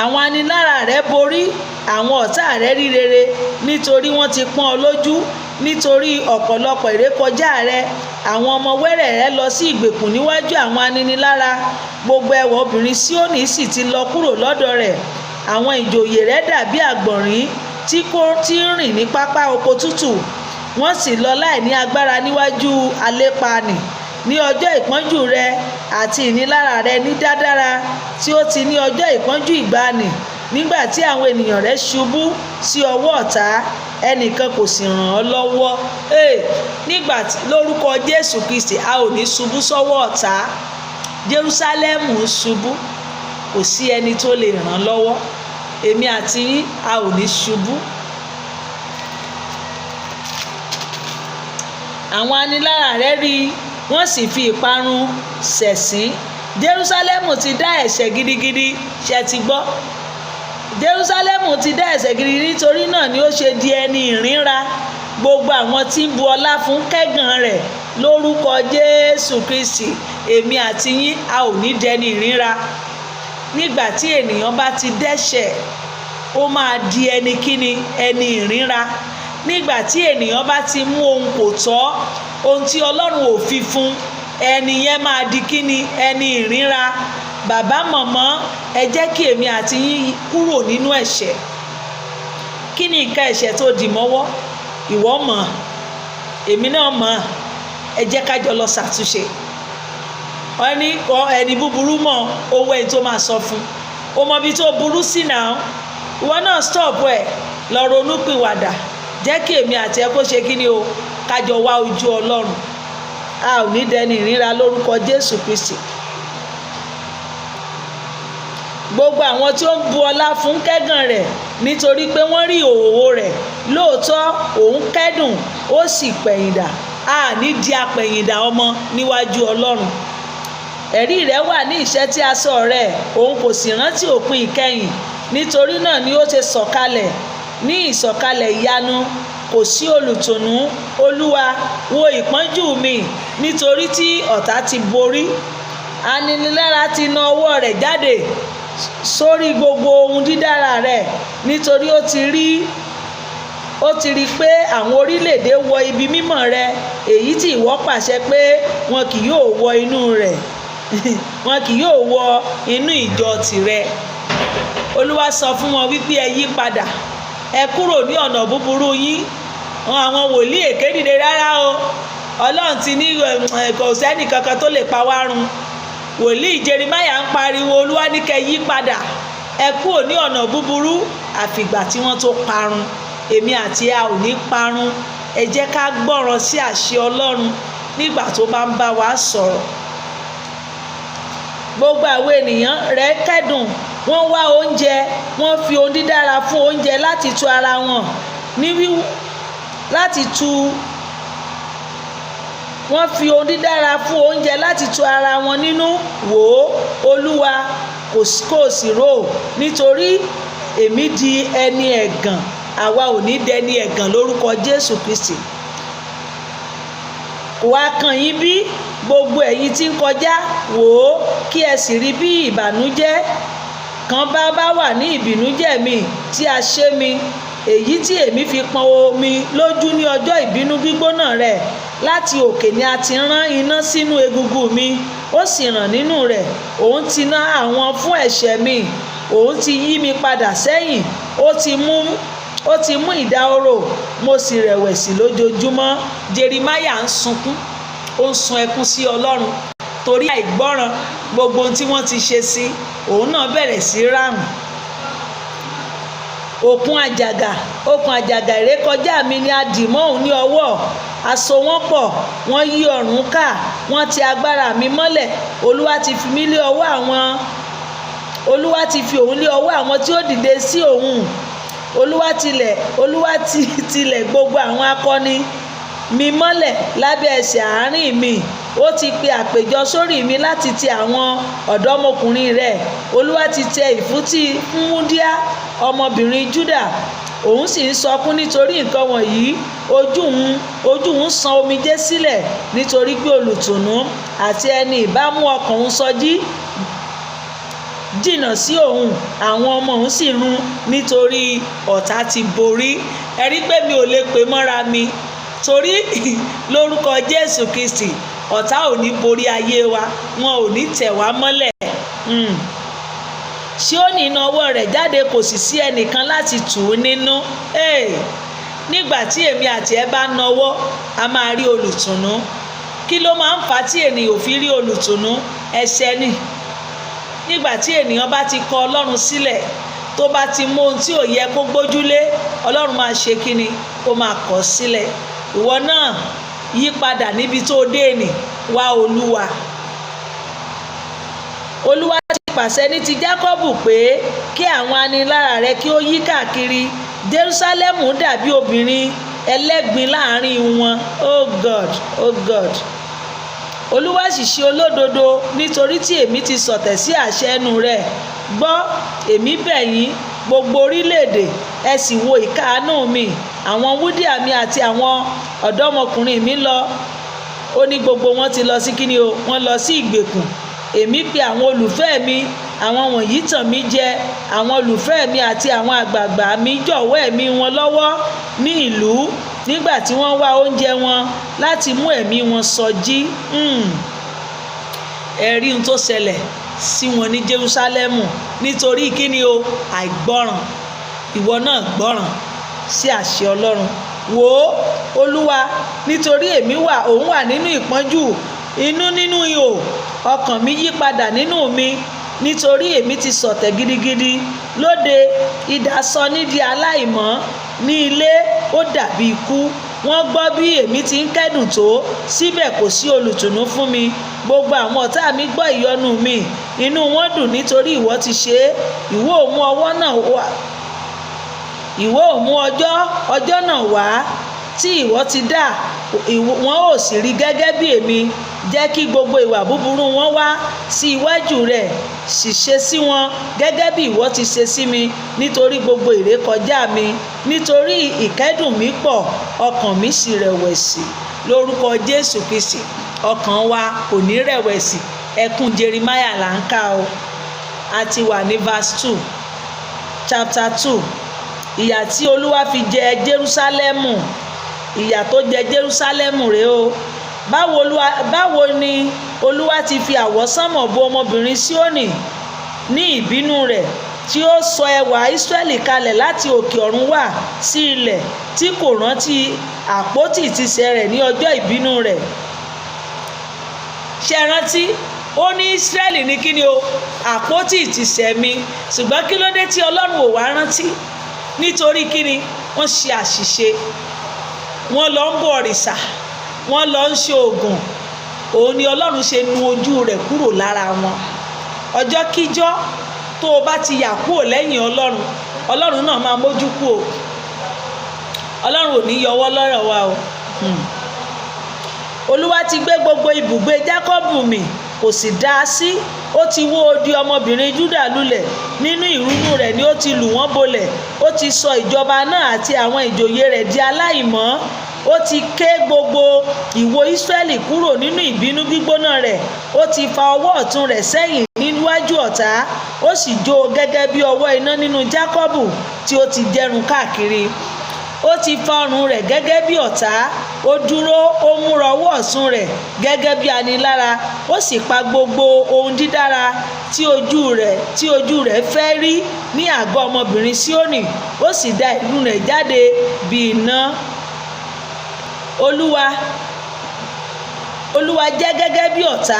Àwọn anilára rẹ̀ borí. Àwọn ọ̀tá rẹ̀ rí rere nítorí wọ́n ti pọ́n ọ lójú. Nítorí ọ̀pọ̀lọpọ̀ ìrékọjá rẹ̀, àwọn ọmọ wẹ́rẹ̀ rẹ̀ lọ sí ìgbèkùn níwájú àwọn aninilára. Gbogbo ẹwà obìnrin Síónì sì ti lọ kúrò lọ́dọ̀ rẹ̀. Àwọn ìjòyè rẹ̀ dàbí àgbọ̀nrín tí ń rìn ní pápá oko tútù. Wọ́n sì lọ láì ní agbára níwájú alépa nì. ní ọjọ́ ìpọ́njú rẹ àti ìnilára rẹ ní dáradára tí ó ti ní ọjọ́ ìpọ́njú ìgbàanì nígbà tí àwọn ènìyàn rẹ ṣubú sí ọwọ́ ọ̀tá ẹnìkan kò sì ràn ọ́ lọ́wọ́. Nígbà tí lórúkọ Jésù Kristi a ò ní ṣubú sọ́wọ́ ọ̀tá. Jerúsálẹ́mù ń ṣubú, kò sí ẹni tó lè ràn lọ́wọ́. Èmi àti yín a ò ní ṣubú. Àwọn anilára rẹ̀ rí i, wọ́n sì fi ìparun ṣẹ̀sín. Jerúsálẹ́mù ti dá ẹ̀ṣẹ̀ gidigidi, ṣe ti gbọ́? Jerúsálẹ́mù ti dá ẹ̀ṣẹ̀ gidigidi, nítorí náà ni ó ṣe di ẹni ìrínra. Gbogbo àwọn tí ń bu ọlá fún kẹ́gàn rẹ̀ lórúkọ Jésù Kristi. Èmi àti yín a ò ní dẹni ìrínra. Nígbà tí ènìyàn bá ti dẹ́ṣẹ̀, ó máa di ẹni kíni? Ẹni ìrínra. Nígbà tí ènìyàn bá ti mú ohun kò tọ́, ohun tí Ọlọ́run ò fi fún, ẹni yẹn máa di kíni? Ẹni ìrínra. Bàbá mọ̀mọ́, ẹ jẹ́ kí èmi àti yín kúrò nínú ẹ̀ṣẹ̀. Kí ni nǹkan ẹ̀ṣẹ̀ tó dì mọ́wọ́? Ìwọ mọ̀, èmi náà mọ̀. Ẹ jẹ́ ká jọ lọ ṣàtúnṣe. Ẹni búburú mọ̀ owó ẹni tó máa sọ fún. O mọ ibi tó burú sí náà. Ìwọ náà stop ẹ̀, lọ ronú pìwàdà. Jẹ́ kí èmi àti ẹ kó ṣe kí ni o? Ká jọ wá ojú Ọlọ́run. A ò ní dẹni ìrínra lórúkọ Jésù Kristi. Gbogbo àwọn tí ó ń bu ọlá fún kẹ́gàn rẹ̀ nítorí pé wọ́n rí ìhòòhò rẹ̀. Lóòótọ́ òun kẹ́dùn, ó sì pẹ̀yìndà. A ní di apẹ̀yìndà ọmọ níwájú Ọlọ́run. Ẹ̀rí rẹ̀ wà ní ìṣẹ́ tí a sọ rẹ̀, òun kò sì rántí òpin ìkẹyìn. Nítorí náà ni ó ṣe sọ̀kalẹ̀ ní ìsọ̀kalẹ̀ ìyanu. Kò sí olùtùnú. Olúwa, wo ìpọ́njú mi, nítorí tí ọ̀tá ti borí. Aninilára ti na ọwọ́ rẹ̀ jáde sórí gbogbo ohun dídára rẹ̀, nítorí ó ti rí pé àwọn orílẹ̀-èdè wọ ibi mímọ́ rẹ̀, èyí tí ìwọ pàṣẹ pé wọn kì yóò wọ inú rẹ̀. Wọn kì yóò wọ inú ìjọ tìrẹ. Olúwa sọ fún wọn wípé ẹ yí padà, ẹ kúrò ní ọ̀nà búburú yín. Àwọn wòlíì èké dìde rárá o. Ọlọ́run ti ní kò sẹ́ni kankan tó lè pa wá run. Wòlíì Jeremáyà ń pariwo, Olúwa ní kẹ́ yí padà, ẹ kúrò ní ọ̀nà búburú àfìgbà tí wọ́n tó parun. Èmi àti a ò ní parun. Ẹ jẹ́ ká gbọ́ràn sí àṣẹ Ọlọ́run nígbà tó bá ń bá wa sọ̀rọ̀. Gbogbo àwọn ènìyàn rẹ̀ kẹ́dùn, wọ́n wá oúnjẹ, wọ́n fi ohun dídára fún oúnjẹ láti tu ara wọn wọ́n fi ohun dídára fún oúnjẹ láti tu ara wọn nínú. Wò ó, Olúwa, kò sì rò ó, nítorí èmi di ẹni ẹ̀gàn. Àwa ò ní dẹni ẹ̀gàn lórúkọ Jésù Kristi. Kò wá kàn yín bí gbogbo ẹ̀yin tí ń kọjá, wò ó kí ẹ sì rí bí ìbànújẹ́ kan bá wà ní ìbìnújẹ́ mi tí a ṣe mi, èyí tí èmi fi pọn omi lójú ní ọjọ́ ìbínú gbígbóná rẹ̀. Láti òkè ni a ti rán iná sínú egungun mi, ó sì ràn nínú rẹ̀. Òun ti ná àwọn fún ẹ̀ṣẹ̀ mi, òun ti yí mi padà sẹ́yìn. Ó ti mú ìdahoro, mo sì rẹ̀wẹ̀sì lójoojúmọ́. Jeremáyà ń sunkún, ó ń sun ẹkún sí Ọlọ́run torí àìgbọ́ràn gbogbo ohun tí wọ́n ti ṣe sí. Òun náà bẹ̀rẹ̀ sí ráhùn. Okùn àjàgà ìrékọjá mi ni a dì mọ́ òun ní ọwọ́. A so wọ́n pọ̀, wọ́n yí ọ̀run ká, wọ́n ti agbára mi mọ́lẹ̀. Olúwa ti fi òun lé ọwọ́ àwọn tí ó dìde sí òun. Olúwa tilẹ̀ gbogbo àwọn akọni mi mọ́lẹ̀ lábẹ́ ẹsẹ̀ àárín mi. Ó ti pe àpéjọ sórí mi láti ti àwọn ọ̀dọ́mọkùnrin rẹ̀. Olúwa ti tẹ ìfúntí fún wúńdíá ọmọbìnrin Júdà. Òun sì ń sọkún nítorí nǹkan wọ̀nyí. Ojú òun san omijé sílẹ̀ nítorí pé olùtùnú àti ẹni ìbámu ọkàn òun sọjí jìnnà sí òun. Àwọn ọmọ òun sì run nítorí ọ̀tá ti borí. Ẹ rí pé mi ò lè pè mọ́ra mi torí lórúkọ Jésù Kristi ọ̀tá ò ní borí ayé wa, wọn ò ní tẹ̀ wá mọ́lẹ̀. Síónì na ọwọ́ rẹ̀ jáde, kò sì sí ẹnìkan láti tù ú nínú. Nígbà tí èmi àti ẹ bá nawọ́, a máa rí olùtùnú. kí ló máa ń fà á tí ènìyàn ò fi rí olùtùnú? Ẹ̀ṣẹ̀ ni. Nígbà tí ènìyàn bá ti kọ Ọlọ́run sílẹ̀, tó bá ti mú ohun tí ò yẹ kó gbójúlé, Ọlọ́run máa ṣe kíni? Ó máa kọ̀ sílẹ̀. Ìwọ náà yí padà níbi tó dé nì, wá Olúwa. Olúwa ti pàṣẹ ní ti Jákọ́bù pé kí àwọn anilára rẹ̀ kí ó yí káàkiri. Jerúsálẹ́mù dàbí obìnrin ẹlẹ́gbin láàrin wọn. Oh God, oh God. Olúwa sì ṣe olódodo nítorí tí èmi ti sọ̀tẹ̀ sí àṣẹ ẹnu rẹ̀. Gbọ́, èmi bẹ̀ yín gbogbo orílẹ̀-èdè, ẹ sì wo ìkáàánú mi. Àwọn wúdíà mi àti àwọn ọ̀dọ́mọkùnrin mi lọ. Ó ní gbogbo wọn ti lọ sí kíni o? Wọ́n lọ sí ìgbèkùn. Èmi pe àwọn olùfẹ́ mi, àwọn wọ̀nyí tàn mí jẹ. Àwọn olùfẹ́ mi àti àwọn àgbààgbà mi jọ̀wọ́ ẹ̀mí wọn lọ́wọ́ ní ìlú nígbà tí wọ́n wá oúnjẹ wọn láti mú ẹ̀mí wọn sọjí. Ẹ rí ohun tó ṣẹlẹ̀ sí wọn ní Jerúsálẹ́mù nítorí kíni o? Àìgbọ́ràn. Ìwọ náà gbọ́ràn sí àṣẹ Ọlọ́run. Wò ó, Olúwa, nítorí èmi òun wà nínú ìpọ́njú, nínú ihò. Ọkàn mi yí padà nínú mi nítorí èmi ti sọ̀tẹ̀ gidigidi. Lóde, idà sọ ní di aláìmọ́. Ní ilé, ó dàbí ikú. Wọ́n gbọ́ bí èmi ti ń kẹ́dùn tó, síbẹ̀ kò sí olùtùnú fún mi. Gbogbo àwọn ọ̀tá mi gbọ́ ìyọnu mi. Inú wọn dùn nítorí ìwọ ti ṣe é. Ìwọ ò mú ọwọ́ náà wá. Ìwọ ò mú ọjọ́ náà wá tí ìwọ ti dá. Wọn ò sì rí gẹ́gẹ́ bí èmi. Jẹ́ kí gbogbo ìwà búburú wọn wá sí iwájú rẹ̀. Sì ṣe sí wọn gẹ́gẹ́ bí ìwọ ti ṣe sí mi nítorí gbogbo ìrékọjá mi. Nítorí ìkẹ́dùn mi pọ̀, ọkàn mi sì rẹ̀wẹ̀sì. Lórúkọ Jésù Kristi, ọkàn wa kò ní rẹ̀wẹ̀sì. Ẹkún Jeremáyà là ń kà o. A ti wà ní verse 2, chapter 2. Ìyà tí Olúwa fi jẹ Jerúsálẹ́mù. Ìyà tó jẹ Jerúsálẹ́mù rèé o. Báwo ni Olúwa ti fi àwọsánmọ̀ bo ọmọbìnrin Síónì ní ìbínú rẹ̀, tí ó sọ ẹwà Ísírẹ́lì kalẹ̀ láti òkè ọ̀run wá sí ilẹ̀, tí kò rántí àpótí ìtìsẹ̀ rẹ̀ ní ọjọ́ ìbínú rẹ̀. Ṣé rántí? Ó ní Ísírẹ́lì ní kíni o? Àpótí ìtìsẹ̀ mi. Ṣùgbọ́n kí ló dé tí Ọlọ́run ò wá rántí? Nítorí kíni? Wọ́n ṣe àṣìṣe. Wọ́n lọ ń bọ òrìṣà. Wọ́n lọ ń ṣe ògùn. Òun ni Ọlọ́run ṣe nu ojú rẹ̀ kúrò lára wọn. Ọjọ́ kíjọ́ tó o bá ti yà kúrò lẹ́yìn Ọlọ́run, Ọlọ́run náà máa mójú kú o. Ọlọ́run ò ní yọwọ́ lọ́rọ̀ wa o. Olúwa ti gbé gbogbo ibùgbé Jákọ́bù mì, kò sì dá a sí. Ó ti wó odi ọmọbìnrin Júdà lulẹ̀. Nínú ìrunú rẹ̀ ni ó ti lù wọ́n bolẹ̀. Ó ti sọ ìjọba náà àti àwọn ìjòyè rẹ̀ di aláìmọ́. Ó ti ké gbogbo ìwo Ísírẹ́lì kúrò nínú ìbínú gbígbóná rẹ̀. Ó ti fa ọwọ́ ọ̀tún rẹ̀ sẹ́yìn níwájú ọ̀tá. Ó sì jó gẹ́gẹ́ bí ọwọ́ iná nínú Jákọ́bù tí ó ti dẹrùn káàkiri. Ó ti fa ọrùn rẹ̀ gẹ́gẹ́ bí ọ̀tá. Ó dúró, ó múra ọwọ́ ọ̀tún rẹ̀ gẹ́gẹ́ bí anilára. Ó sì pa gbogbo ohun dídára tí ojú rẹ̀ fẹ́ rí ní àgọ́ ọmọbìnrin Síónì. Ó sì da ìrun rẹ̀ jáde bí iná. Olúwa jẹ́ gẹ́gẹ́ bí ọ̀tá.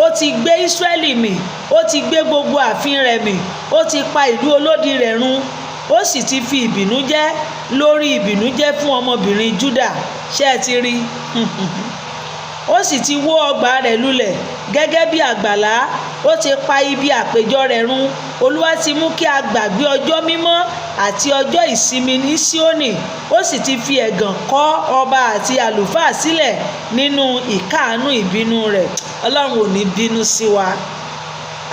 Ó ti gbé Ísírẹ́lì mì. Ó ti gbé gbogbo ààfin rẹ̀ mì. Ó ti pa ìlú olódi rẹ̀ run. Ó sì ti fi ìbìnújẹ́ lórí ìbìnújẹ́ fún ọmọbìnrin Júdà. Ṣé ẹ ti rí? Ó sì ti wó ọgbà rẹ̀ lulẹ̀ gẹ́gẹ́ bí àgbàlá. Ó ti pa ibi àpéjọ rẹ̀ run. Olúwa ti mú kí a gbàgbé ọjọ́ mímọ́ àti ọjọ́ ìsinmi ní Síónì. Ó sì ti fi ẹ̀gàn kọ́ ọba àti àlùfáà sílẹ̀ nínú ìkáàánú ìbínú rẹ̀. Ọlọ́run ò ní bínú sí wa.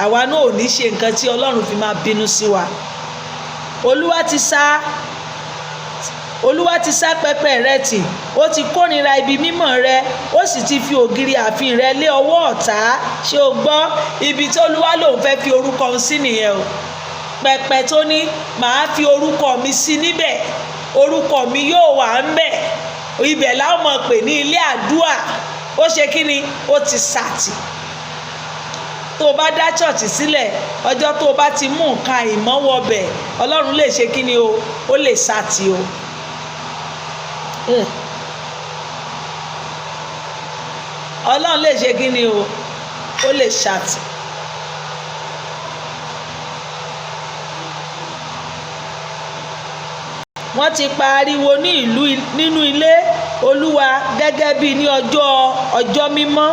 Àwa náà ò ní ṣe nǹkan tí Ọlọ́run fi máa bínú sí wa. Olúwa ti sá pẹpẹ rẹ tì. Ó ti kórìíra ibi mímọ́ rẹ. Ó sì ti fi ògiri ààfin rẹ lé ọwọ́ ọ̀tá. Ṣé o gbọ́? Ibi tí Olúwa lòun fẹ́ fi orúkọ òun sí nìyẹn o. Pẹpẹ tó ní màá fi orúkọ mi sí níbẹ̀. Orúkọ mi yóò wà ńbẹ̀. Ibẹ̀ la ó mọ̀ pè ní ilé àdúà. Ó ṣe kí ni? Ó ti sàtì. Tó o bá dá ṣọ́ọ̀ṣì sílẹ̀, ọjọ́ tó o bá ti mú nǹkan ìmọ̀wọ́bẹ̀, Ọlọ́run lè ṣe kí ni o? Ó lè sàtì o. Ọlọ́run lè ṣe kí ni o, ó lè ṣàtì. Wọ́n ti pariwo ní ìlú nínú ilé Olúwa gẹ́gẹ́ bí ní ọjọ́ mímọ́.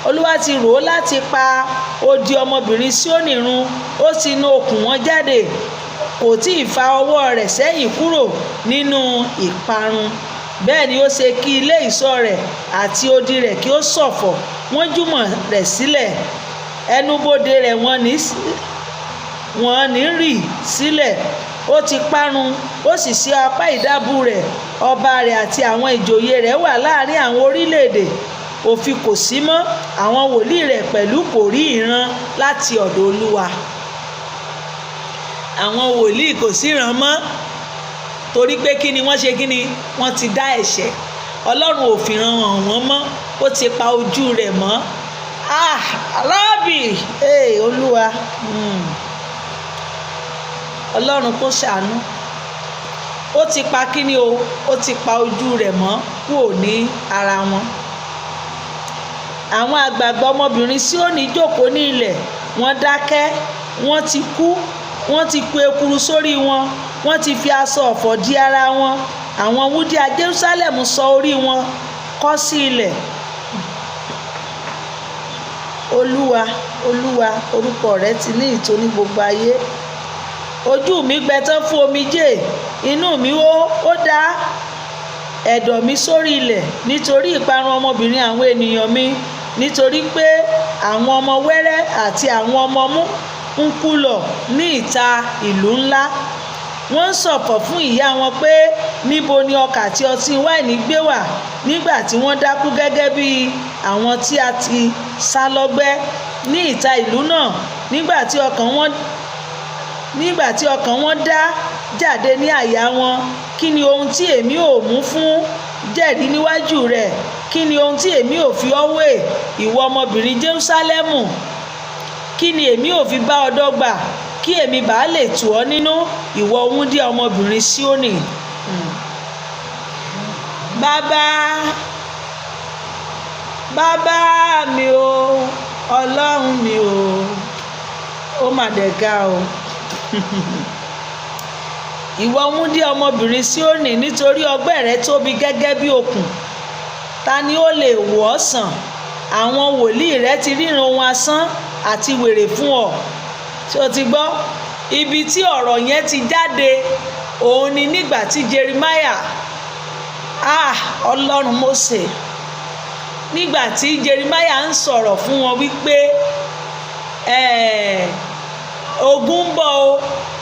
Olúwa ti rò ó láti pa odi ọmọbìnrin Síónì run, ó ti nu okùn wọn jáde, kò tí ì fa ọwọ́ rẹ̀ sẹ́yìn kúrò nínú ìparun. Bẹ́ẹ̀ ni ó ṣe kí ilé ìṣọ́ rẹ̀ àti odi rẹ̀ kí ó ṣọ̀fọ̀, wọ́n jùmọ̀ rẹ̀ sílẹ̀. Ẹnubodè rẹ̀ wọ́n ní rì sílẹ̀. Ó ti parun, ó sì ṣí apá ìdábù rẹ̀. Ọba rẹ̀ àti àwọn ìjòyè rẹ̀ wà láàrin àwọn orílẹ̀-èdè. Òfin kò sí mọ́, àwọn wòlíì rẹ̀ pẹ̀lú kò rí ìran láti ọ̀dọ̀ Olúwa. Àwọn wòlíì kò sí ìran mọ́, torí pé kí ni wọ́n ṣe, kí ni wọ́n ti dá ẹ̀ṣẹ̀. Ọlọ́run ò fi ìran hàn wọ́n mọ́, ó ti pa ojú rẹ̀ mọ́. Rábì, Olúwa, Ọlọ́run kó ṣàánú. Ó ti pa kí ni o, ó ti pa ojú rẹ̀ mọ́ kúrò ní ara wọn. Àwọn àgbààgbà ọmọbìnrin Síónì jókòó ní ilẹ̀, wọ́n dákẹ́, wọ́n ti kú ekuru sórí wọn, wọ́n ti fi aṣọ ọ̀fọ̀ di ara wọn. Àwọn wúndíá Jerúsálẹ́mù sọ orí wọn kọ́ sí ilẹ̀. Olúwa, Olúwa, orúkọ rẹ ti ní ìtò ní gbogbo ayé. Ojú mi gbẹ tán fún omijé, inú mi ó dá ẹ̀dọ̀ mi sórí ilẹ̀ nítorí ìparun ọmọbìnrin àwọn ènìyàn mi, nítorí pé àwọn ọmọ wẹ́rẹ́ àti àwọn ọmọ mú ń kú lọ ní ìta ìlú ńlá. Wọ́n ń ṣọ̀fọ̀ fún ìyá wọn pé níbo ni ọkà àti ọtí wáìnì gbé wà, nígbà tí wọ́n dákú gẹ́gẹ́ bí àwọn tí a ti sá lọ́gbẹ́ ní ìta ìlú náà, nígbà tí ọkàn wọn dá jáde ní àyà wọn. Kí ni ohun tí èmi ò mú fún jẹ̀rí níwájú rẹ̀? Kí ni ohun tí èmi ò fi ọ́ wé, ìwọ ọmọbìnrin Jerúsálẹ́mù? Kí ni èmi ò fi bá ọ dọ́gba, kí èmi bá lè tù ọ́ nínú, ìwọ wúndíá ọmọbìnrin Síónì? Bàbá mi o, Ọlọ́run mi o, ó mà dẹ̀ ga o. Ìwọ wúndíá ọmọbìnrin Síónì, nítorí ọgbẹ́ rẹ tóbi gẹ́gẹ́ bí òkun, ta ni ó lè wò ọ́ sàn? Àwọn wòlíì rẹ ti ríran ohun asán àti wèrè fún ọ. Ṣé o ti gbọ́? Ibi tí ọ̀rọ̀ yẹn ti jáde òun ni nígbà tí Jeremiah, Ọlọ́run Mósè, nígbà tí Jeremiah ń sọ̀rọ̀ fún wọn wípé ogun ń bọ̀ o,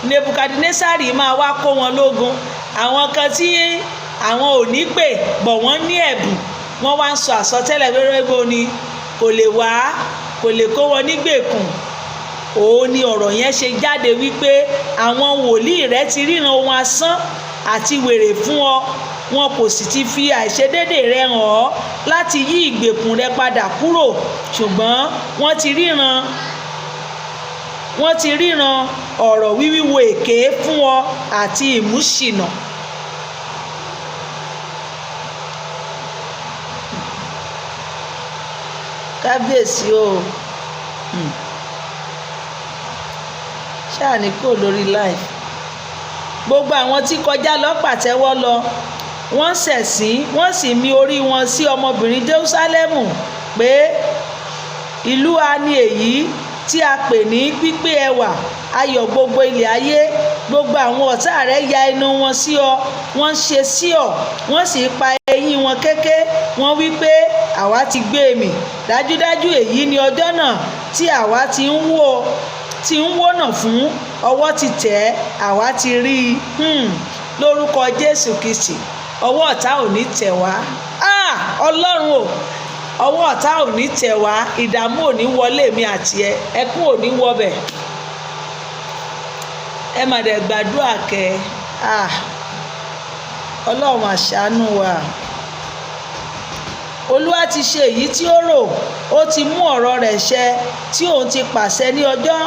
Nebukadnesari máa wá kó wọn lógun. Àwọn kan tí àwọn ò ní pè bọ̀ wọ́n ní ẹ̀bùn, wọ́n wá ń sọ àsọtẹ́lẹ̀ wérégbó ni kò lè kó wọn nígbèkùn. Òun ni ọ̀rọ̀ yẹn ṣe jáde wípé àwọn wòlíì rẹ ti ríran ohun asán àti wèrè fún ọ, wọn kò sì ti fi àìṣedéédé rẹ hàn ọ́ láti yí ìgbèkùn rẹ padà kúrò, ṣùgbọ́n wọ́n ti ríran ọ̀rọ̀ wíwíwo èké fún ọ àti ìmúṣìnà. Kábíyèsí o, ṣáà ní kò lórí live. Gbogbo àwọn tí kọjá lọ pàtẹ́wọ́ lọ, wọ́n ṣẹ̀sín, wọ́n sì mì orí wọn sí ọmọbìnrin Jerúsálẹ́mù pé ìlú a ní èyí tí a pè ní pípé ẹwà, ayọ̀ gbogbo ilẹ̀ ayé. Gbogbo àwọn ọ̀tá rẹ̀ ya ẹnu wọn sí ọ, wọ́n ń ṣe sí ọ, wọ́n sì pa eyín wọn kéké. Wọ́n wí pé àwa ti gbé mì, dájúdájú èyí ni ọjọ́ náà tí àwa ti ń wọ́nà fún, ọwọ́ ti tẹ̀ ẹ́, àwa ti rí i. Lórúkọ Jésù Kristi, ọwọ́ ọ̀tá ò ní tẹ̀ wá. Ọlọ́run o, ọwọ́ ọ̀tá ò ní tẹ̀ wá, ìdààmú ò ní wọlé mi àti ẹ, ẹkún ò ní wọbẹ̀. Ẹ mà dẹ̀ gbàdúrà kẹ́. Ọlọ́run á ṣàánú wa. Olúwa ti ṣe èyí tí ó rò, ó ti mú ọ̀rọ̀ rẹ̀ ṣẹ tí òun ti pàṣẹ ní ọjọ́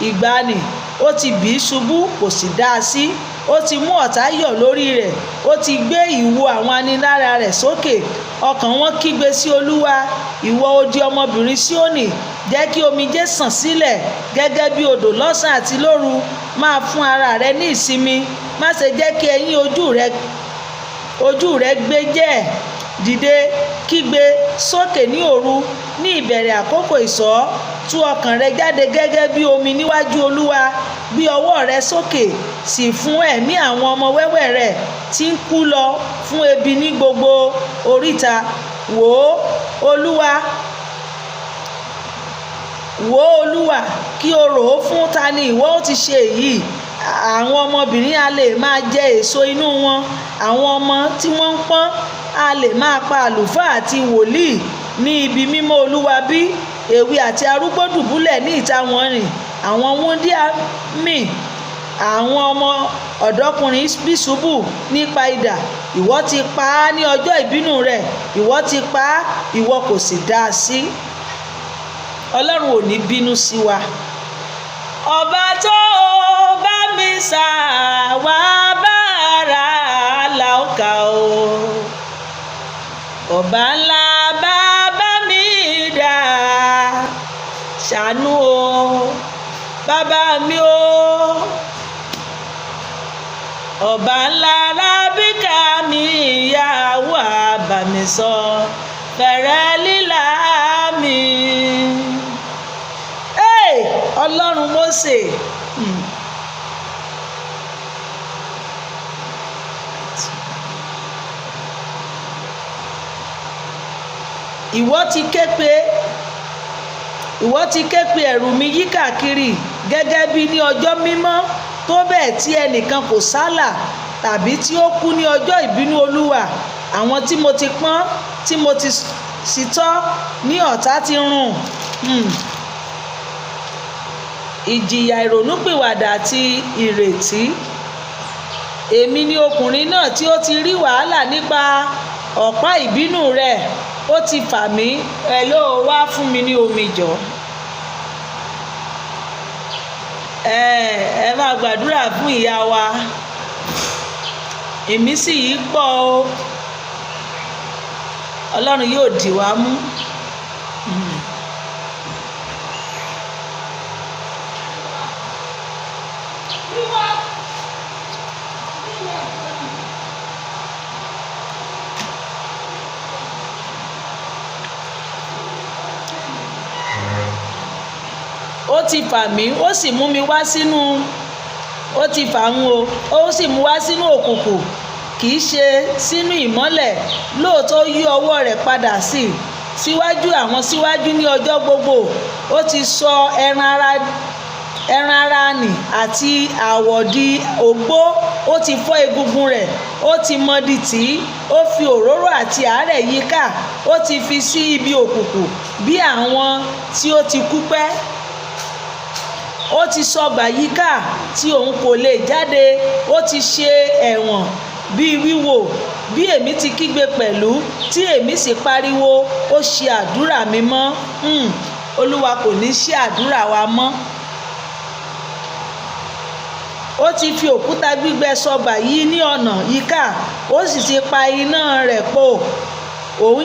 ìgbàanì. ó ti bì í ṣubú kò sì dá a sí, ó ti mú ọ̀tá yọ̀ lórí rẹ̀, ó ti gbé ìwo àwọn anilára rẹ̀ sókè. Ọkàn wọn kígbe sí Olúwa, ìwọ odi ọmọbìnrin Síónì, jẹ́ kí omijé sàn sílẹ̀ gẹ́gẹ́ bí odò lọ́sàn àti lóru. Máa fún ara rẹ ní ìsinmi, má ṣe jẹ́ kí ẹ̀yìn ojú rẹ gbé jẹ́. Dìde, kígbe sókè ní òru, ní ìbẹ̀rẹ̀ àkókò ìṣọ́. Tú ọkàn rẹ jáde gẹ́gẹ́ bí omi níwájú Olúwa. Gbé ọwọ́ rẹ sókè, sì fún ẹ̀mí àwọn ọmọ wẹ́wẹ́ rẹ tí ń kú lọ fún ebi ní gbogbo oríta. Wò ó Olúwa, kí o rò ó fún ta ni ìwọ ó ti ṣe èyí. Àwọn ọmọbìnrin a lè máa jẹ èso inú wọn, àwọn ọmọ tí wọ́n ń pọ́n a lè máa pa àlùfáà àti wòlíì ní ibi mímọ́ Olúwa bí? Èwe àti arúgbó dùbúlẹ̀ ní ìta wọn rìn, àwọn wúńdíá mì, àwọn ọmọ ọ̀dọ́kùnrin bí ṣubú nípa idà. Ìwọ ti pa á ní ọjọ́ ìbínú rẹ̀, ìwọ ti pa á, ìwọ kò sì dá a sí. Ọlọ́run ò ní bínú sí wa. Ọba tó bá mi sà wá bára làókà o, ọba ńlá bàbá mi dá ṣàánú o, bàbá mi o. Ọba ńlá rábíkà mi ìyàwó àbàmìsọ fẹ̀rẹ̀ lílà mi. Ọlọ́run Mósè, ìwọ ti ké pe ẹ̀rù mi yí káàkiri gẹ́gẹ́ bí ní ọjọ́ mímọ́, tó bẹ́ẹ̀ tí ẹnìkan kò sálà tàbí tí ó kú ní ọjọ́ ìbínú Olúwa. Àwọn tí mo ti pọ́n, tí mo ti sì tọ́ ní ọ̀tá ti run. Ìjìyà ìrònúpìwàdà àti ìrètí. Èmi ni ọkùnrin náà tí ó ti rí wàhálà nípa ọ̀pá ìbínú rẹ̀. Ó ti fà mí, ẹ ló wá fún mi ní omi jọ. Ẹ máa gbàdúrà fún ìyá wa. Ìmísí yìí pọ̀ o, Ọlọ́run yóò dì wá mú. Ó ti fà mí, ó sì mú mi wá sínú, ó ti fà ń o, ó sì mú wá sínú òkùnkùn, kì í ṣe sínú ìmọ́lẹ̀. Lóòótọ́ yí ọwọ́ rẹ̀ padà síwájú àwọn síwájú ní ọjọ́ gbogbo. Ó ti sọ ẹran ara nì àti àwọ̀ di ògbó. Ó ti fọ́ egungun rẹ̀, ó ti mọdi tì í. Ó fi òróró àti àárẹ̀ yíká. Ó ti fi sí ibi òkùnkùn bí àwọn tí ó ti kú pẹ́. Ó ti sọgbà yíká tí òun kò lè jáde. Ó ti ṣe ẹ̀wọ̀n bí wíwò, bí èmi ti kígbe pẹ̀lú, tí èmi sì pariwo. Ó ṣe àdúrà mi mọ́. Olúwa kò ní ṣe àdúrà wa mọ́. Ó ti fi òkúta gbígbẹ sọgbà yìí ní ọ̀nà yíká. Ó sì ti pa iná rẹ̀ pò. Òun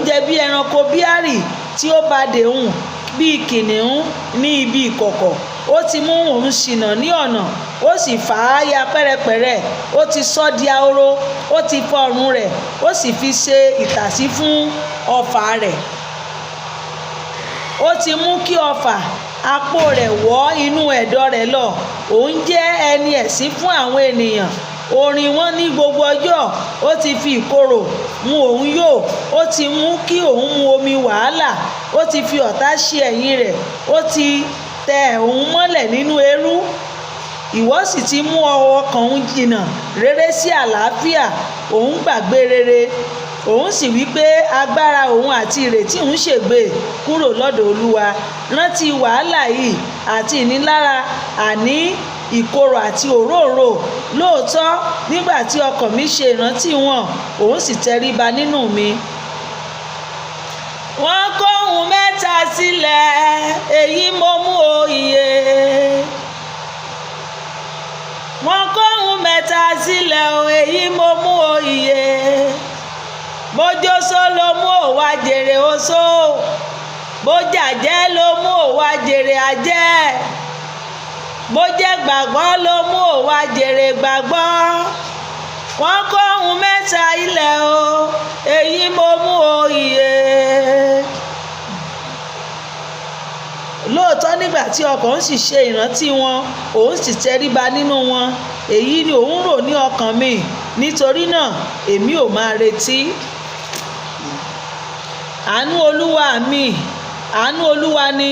jẹ́ bí ẹranko bíárì tí ó bá dẹ̀hùn, bí kìnìún ní ibi ìkọ̀kọ̀. Ó ti mú òun ṣìnà ní ọ̀nà, ó sì fà á ya pẹ́rẹpẹ̀rẹ. Ó ti sọ di ahoro, ó ti fọ́ ọrùn rẹ̀, ó sì fi ṣe ìtàsí fún ọfà rẹ̀. Ó ti mú kí ọfà apó rẹ̀ wọ́ inú ẹ̀dọ̀ rẹ̀ lọ. Òun jẹ́ ẹni ẹ̀sín fún àwọn ènìyàn. Orin wọn ní gbogbo ọjọ́. Ó ti fi ìkorò mú òun yó. Ó ti mú kí òun mu omi wàhálà. Ó ti fi ọ̀tá ṣe ẹ̀yìn rẹ̀. Ó ti tẹ òun mọ́lẹ̀ nínú eérú. Ìwọ sì ti mú ọkàn òun jìnnà réré sí àlàáfíà. Òun gbàgbé rere. Òun sì wí pé agbára òun àti ìrètí òun ṣègbé kúrò lọ́dọ̀ Olúwa. Rántí wàhálà yìí àti ìnilára, àní ìkorò àti òróǹro. Lóòótọ́ nígbà tí ọkàn mi ṣe ìrántí wọn, òun sì tẹríba nínú mi. Wọ́n kó ohun mẹ́ta sílẹ̀, èyí mo mú òye. èyí mo mú o iye bójósó ló mú ò wá jèrè oṣó bójàjẹ́ ló mú ò wá jèrè àjẹ́ bójẹ́ gbàgbọ́ ló mú ò wá jèrè gbàgbọ́ wọ́n kó ohun mẹ́ta ilẹ̀ o èyí mo mú o iye. Lóòótọ́ nígbà tí ọkàn ń sì ṣe ìrántí wọn òun sì tẹríba nínú wọn èyí ni òun rò ní ọkàn mi nítorí náà èmi ò máa retí. Àánú Olúwa mi àánú Olúwa ni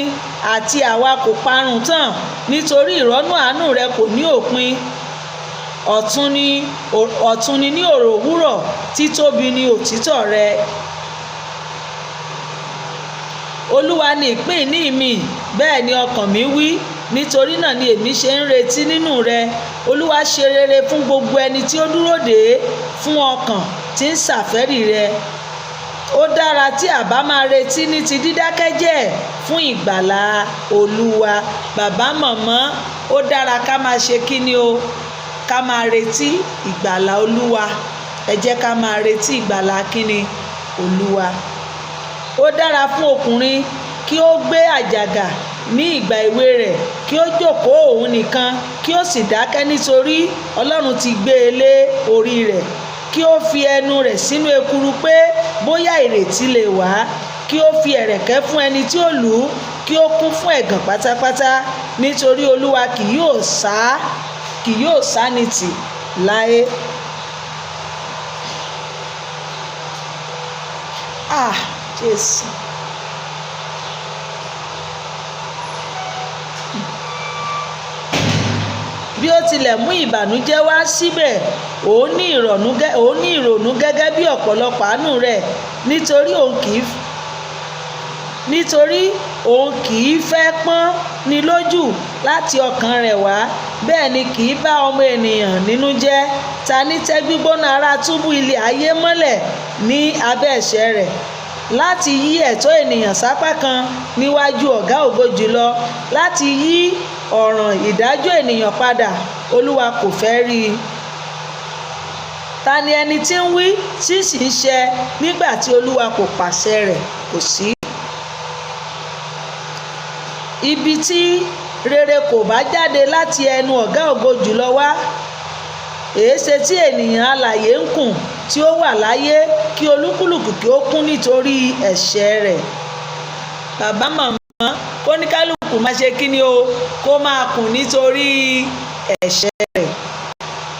àti àwa kò parun tán nítorí ìrọ́nú àánú rẹ kò ní òpin. Ọ̀tun ni ní òrò òwúrọ̀ títóbi ni òtítọ́ rẹ. Olúwa ni ìpín ìní mi bẹ́ẹ̀ ni ọkàn mi wí nítorí náà ni èmi ṣe ń retí nínú rẹ. Olúwa ṣe rere fún gbogbo ẹni tí ó dúró dè é, fún ọkàn tí ń ṣàfẹ́rí rẹ. Ó dára tí a bá máa retí ní ti dídákẹ́jẹ́ fún ìgbàlà Olúwa. Bàbá màmá, ó dára ká máa ṣe kíni o, ká máa retí ìgbàlà Olúwa. Ẹ jẹ́ ká máa retí ìgbàlà kíni Olúwa. Ó dára fún ọkùnrin kí ó gbé àjàgà ní ìgbà èwe rẹ̀, kí ó jókòó òun nìkan, kí ó sì dákẹ́ nítorí Ọlọ́run ti gbé e lé orí rẹ̀. Kí ó fi ẹnu rẹ̀ sínú ekuru pé bóyá ìrètí lè wá. Kí ó fi ẹ̀rẹ̀kẹ́ fún ẹni tí ó lù ú, kí ó kún fún ẹ̀gàn pátápátá. Nítorí Olúwa kì yóò sá ní tì láé. Jésù. Bí ó tilẹ̀ mú ìbànújẹ́ wá síbẹ̀ òun ní ìrònú gẹ́gẹ́ bí ọ̀pọ̀lọpọ̀ àánú rẹ̀ nítorí òun kì í fẹ́ pọ́n ni lójú láti ọkàn rẹ̀ wá, bẹ́ẹ̀ ni kì í bá ọmọ ènìyàn nínú jẹ́. Ta ní tẹ́ gbígbóná ara túbú ilé ayé mọ́lẹ̀ ní abẹ́ ẹ̀ṣẹ̀ rẹ̀ láti yí ẹ̀tọ́ ènìyàn sápá kan níwájú ọ̀gá ògo jùlọ, láti yí ọ̀ràn ìdájọ́ ènìyàn padà. Olúwa kò fẹ́ rí i. Ta ni ẹni tí ń wí tí sì ń ṣẹ nígbà tí Olúwa kò pàṣẹ rẹ̀? Kò sí. Ibi tí rere kò bá jáde láti ẹnu ọ̀gá ògo jùlọ wá, èéṣe tí ènìyàn alààyè ń kùn tí ó wà láyé kí olúkúlùkù kí ó kún nítorí ẹ̀ṣẹ̀ rẹ̀. Bàbá màmá, kó ní kálukú máa ṣe kíni o, kó máa kùn nítorí ẹ̀ṣẹ̀ rẹ̀.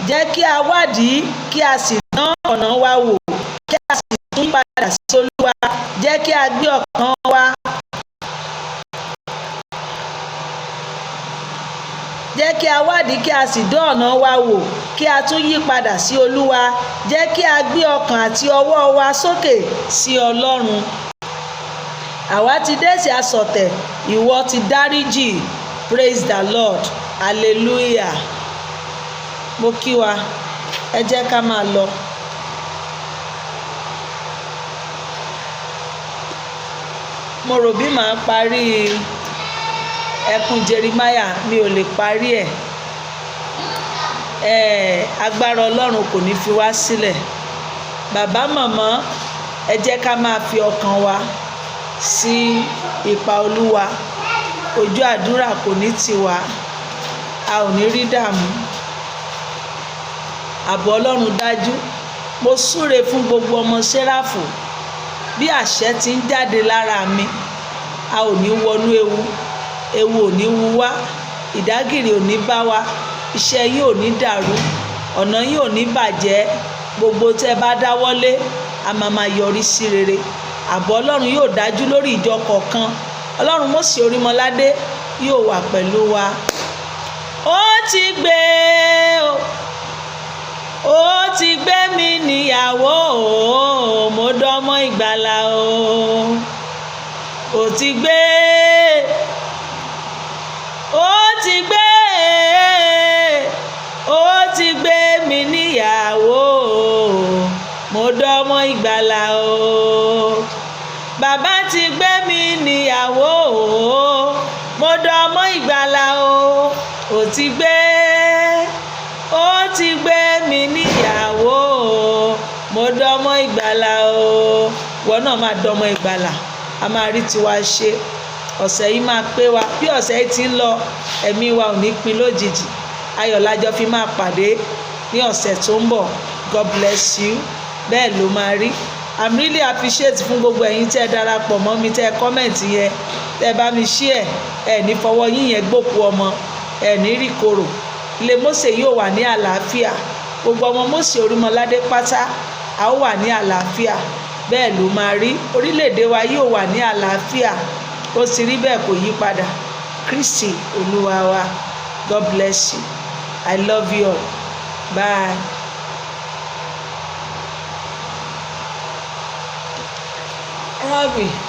Jẹ́ kí a wádìí kí a sì dán ọ̀nà wa wò, kí a sì tún padà sí Olúwa. Jẹ́ kí a gbé ọkàn wa jẹ́ kí a wádìí kí a sì dán ọ̀nà wa wò, kí a tún yí padà sí Olúwa. Jẹ́ kí a gbé ọkàn àti ọwọ́ wa sókè sí Ọlọ́run. Àwa ti dẹ́ṣẹ̀ asọ̀tẹ̀, ìwọ ti dáríjì. Praise the Lord. Hallelujah. Mo kí wa, ẹ jẹ́ ká máa lọ. Mo rò bí màá parí ẹkún Jeremáyà, mi ò lè parí ẹ̀. Agbára Ọlọ́run kò ní fi wá sílẹ̀. Bàbá màmá, ẹ jẹ́ ká máa fi ọkàn wa sí ipa Olúwa. Ojú àdúrà kò ní tì wá, a ò ní rí dààmú. Ààbò Ọlọ́run dájú. Mo súre fún gbogbo ọmọ Serafu bí àṣẹ ti ń jáde lára mi. A ò ní wọnú ewu ò ní wú wá, ìdágìrì ò ní bá wa, iṣẹ́ yín ò ní dàrú, ọ̀nà yín ò ní bàjẹ́. Gbogbo tẹ́ bá dáwọ́lé a máa yọrí sí rere. Ààbò Ọlọ́run yóò dájú lórí ìjọ kọ̀ọ̀kan. Ọlọ́run Mósè Orímọládé yóò wà pẹ̀lú wa. Ó ti gbé mi níyàwó o, mo dọ́mọ ìgbàlà o. Ó ti gbé mi níyàwó o, mo dọ́mọ ìgbàlà o. Bàbá ti gbé mi níyàwó o, mo dọ́mọ ìgbàlà o. Ó ti gbé mi níyàwó mo dọmọ ìgbàlà o wọn náà máa dọmọ ìgbàlà a máa rí tiwa ṣe ọ̀sẹ̀ yìí máa pé wa bí ọ̀sẹ̀ yìí ti ń lọ ẹ̀mí wa ò ní pin lójijì ayọ̀ lájọ fi máa pàdé ní ọ̀sẹ̀ tó ń bọ̀. God bless you. Bẹ́ẹ̀ ló máa rí. I'm really appreciate fún gbogbo ẹ̀yin tẹ́ ẹ darapọ̀ mọ́ mi tẹ́ ẹ comment yẹn tẹ́ ẹ bá mi share ẹ ní fọwọ́ yín yẹn gbòkú ọmọ ẹ ní rí korò. Ilé Mósè yóò wà ní àlàáfíà gbogbo ọmọ Mósè Orímọládé pátá a ó wà ní àlàáfíà bẹ́ẹ̀ ló máa rí. Orílẹ̀-èdè wa yóò wà ní àlàáfíà ó sì rí bẹ́ẹ̀ kò yí padà. Kristi Olúwa wa. God bless you. I love you all. Bye. Rabi.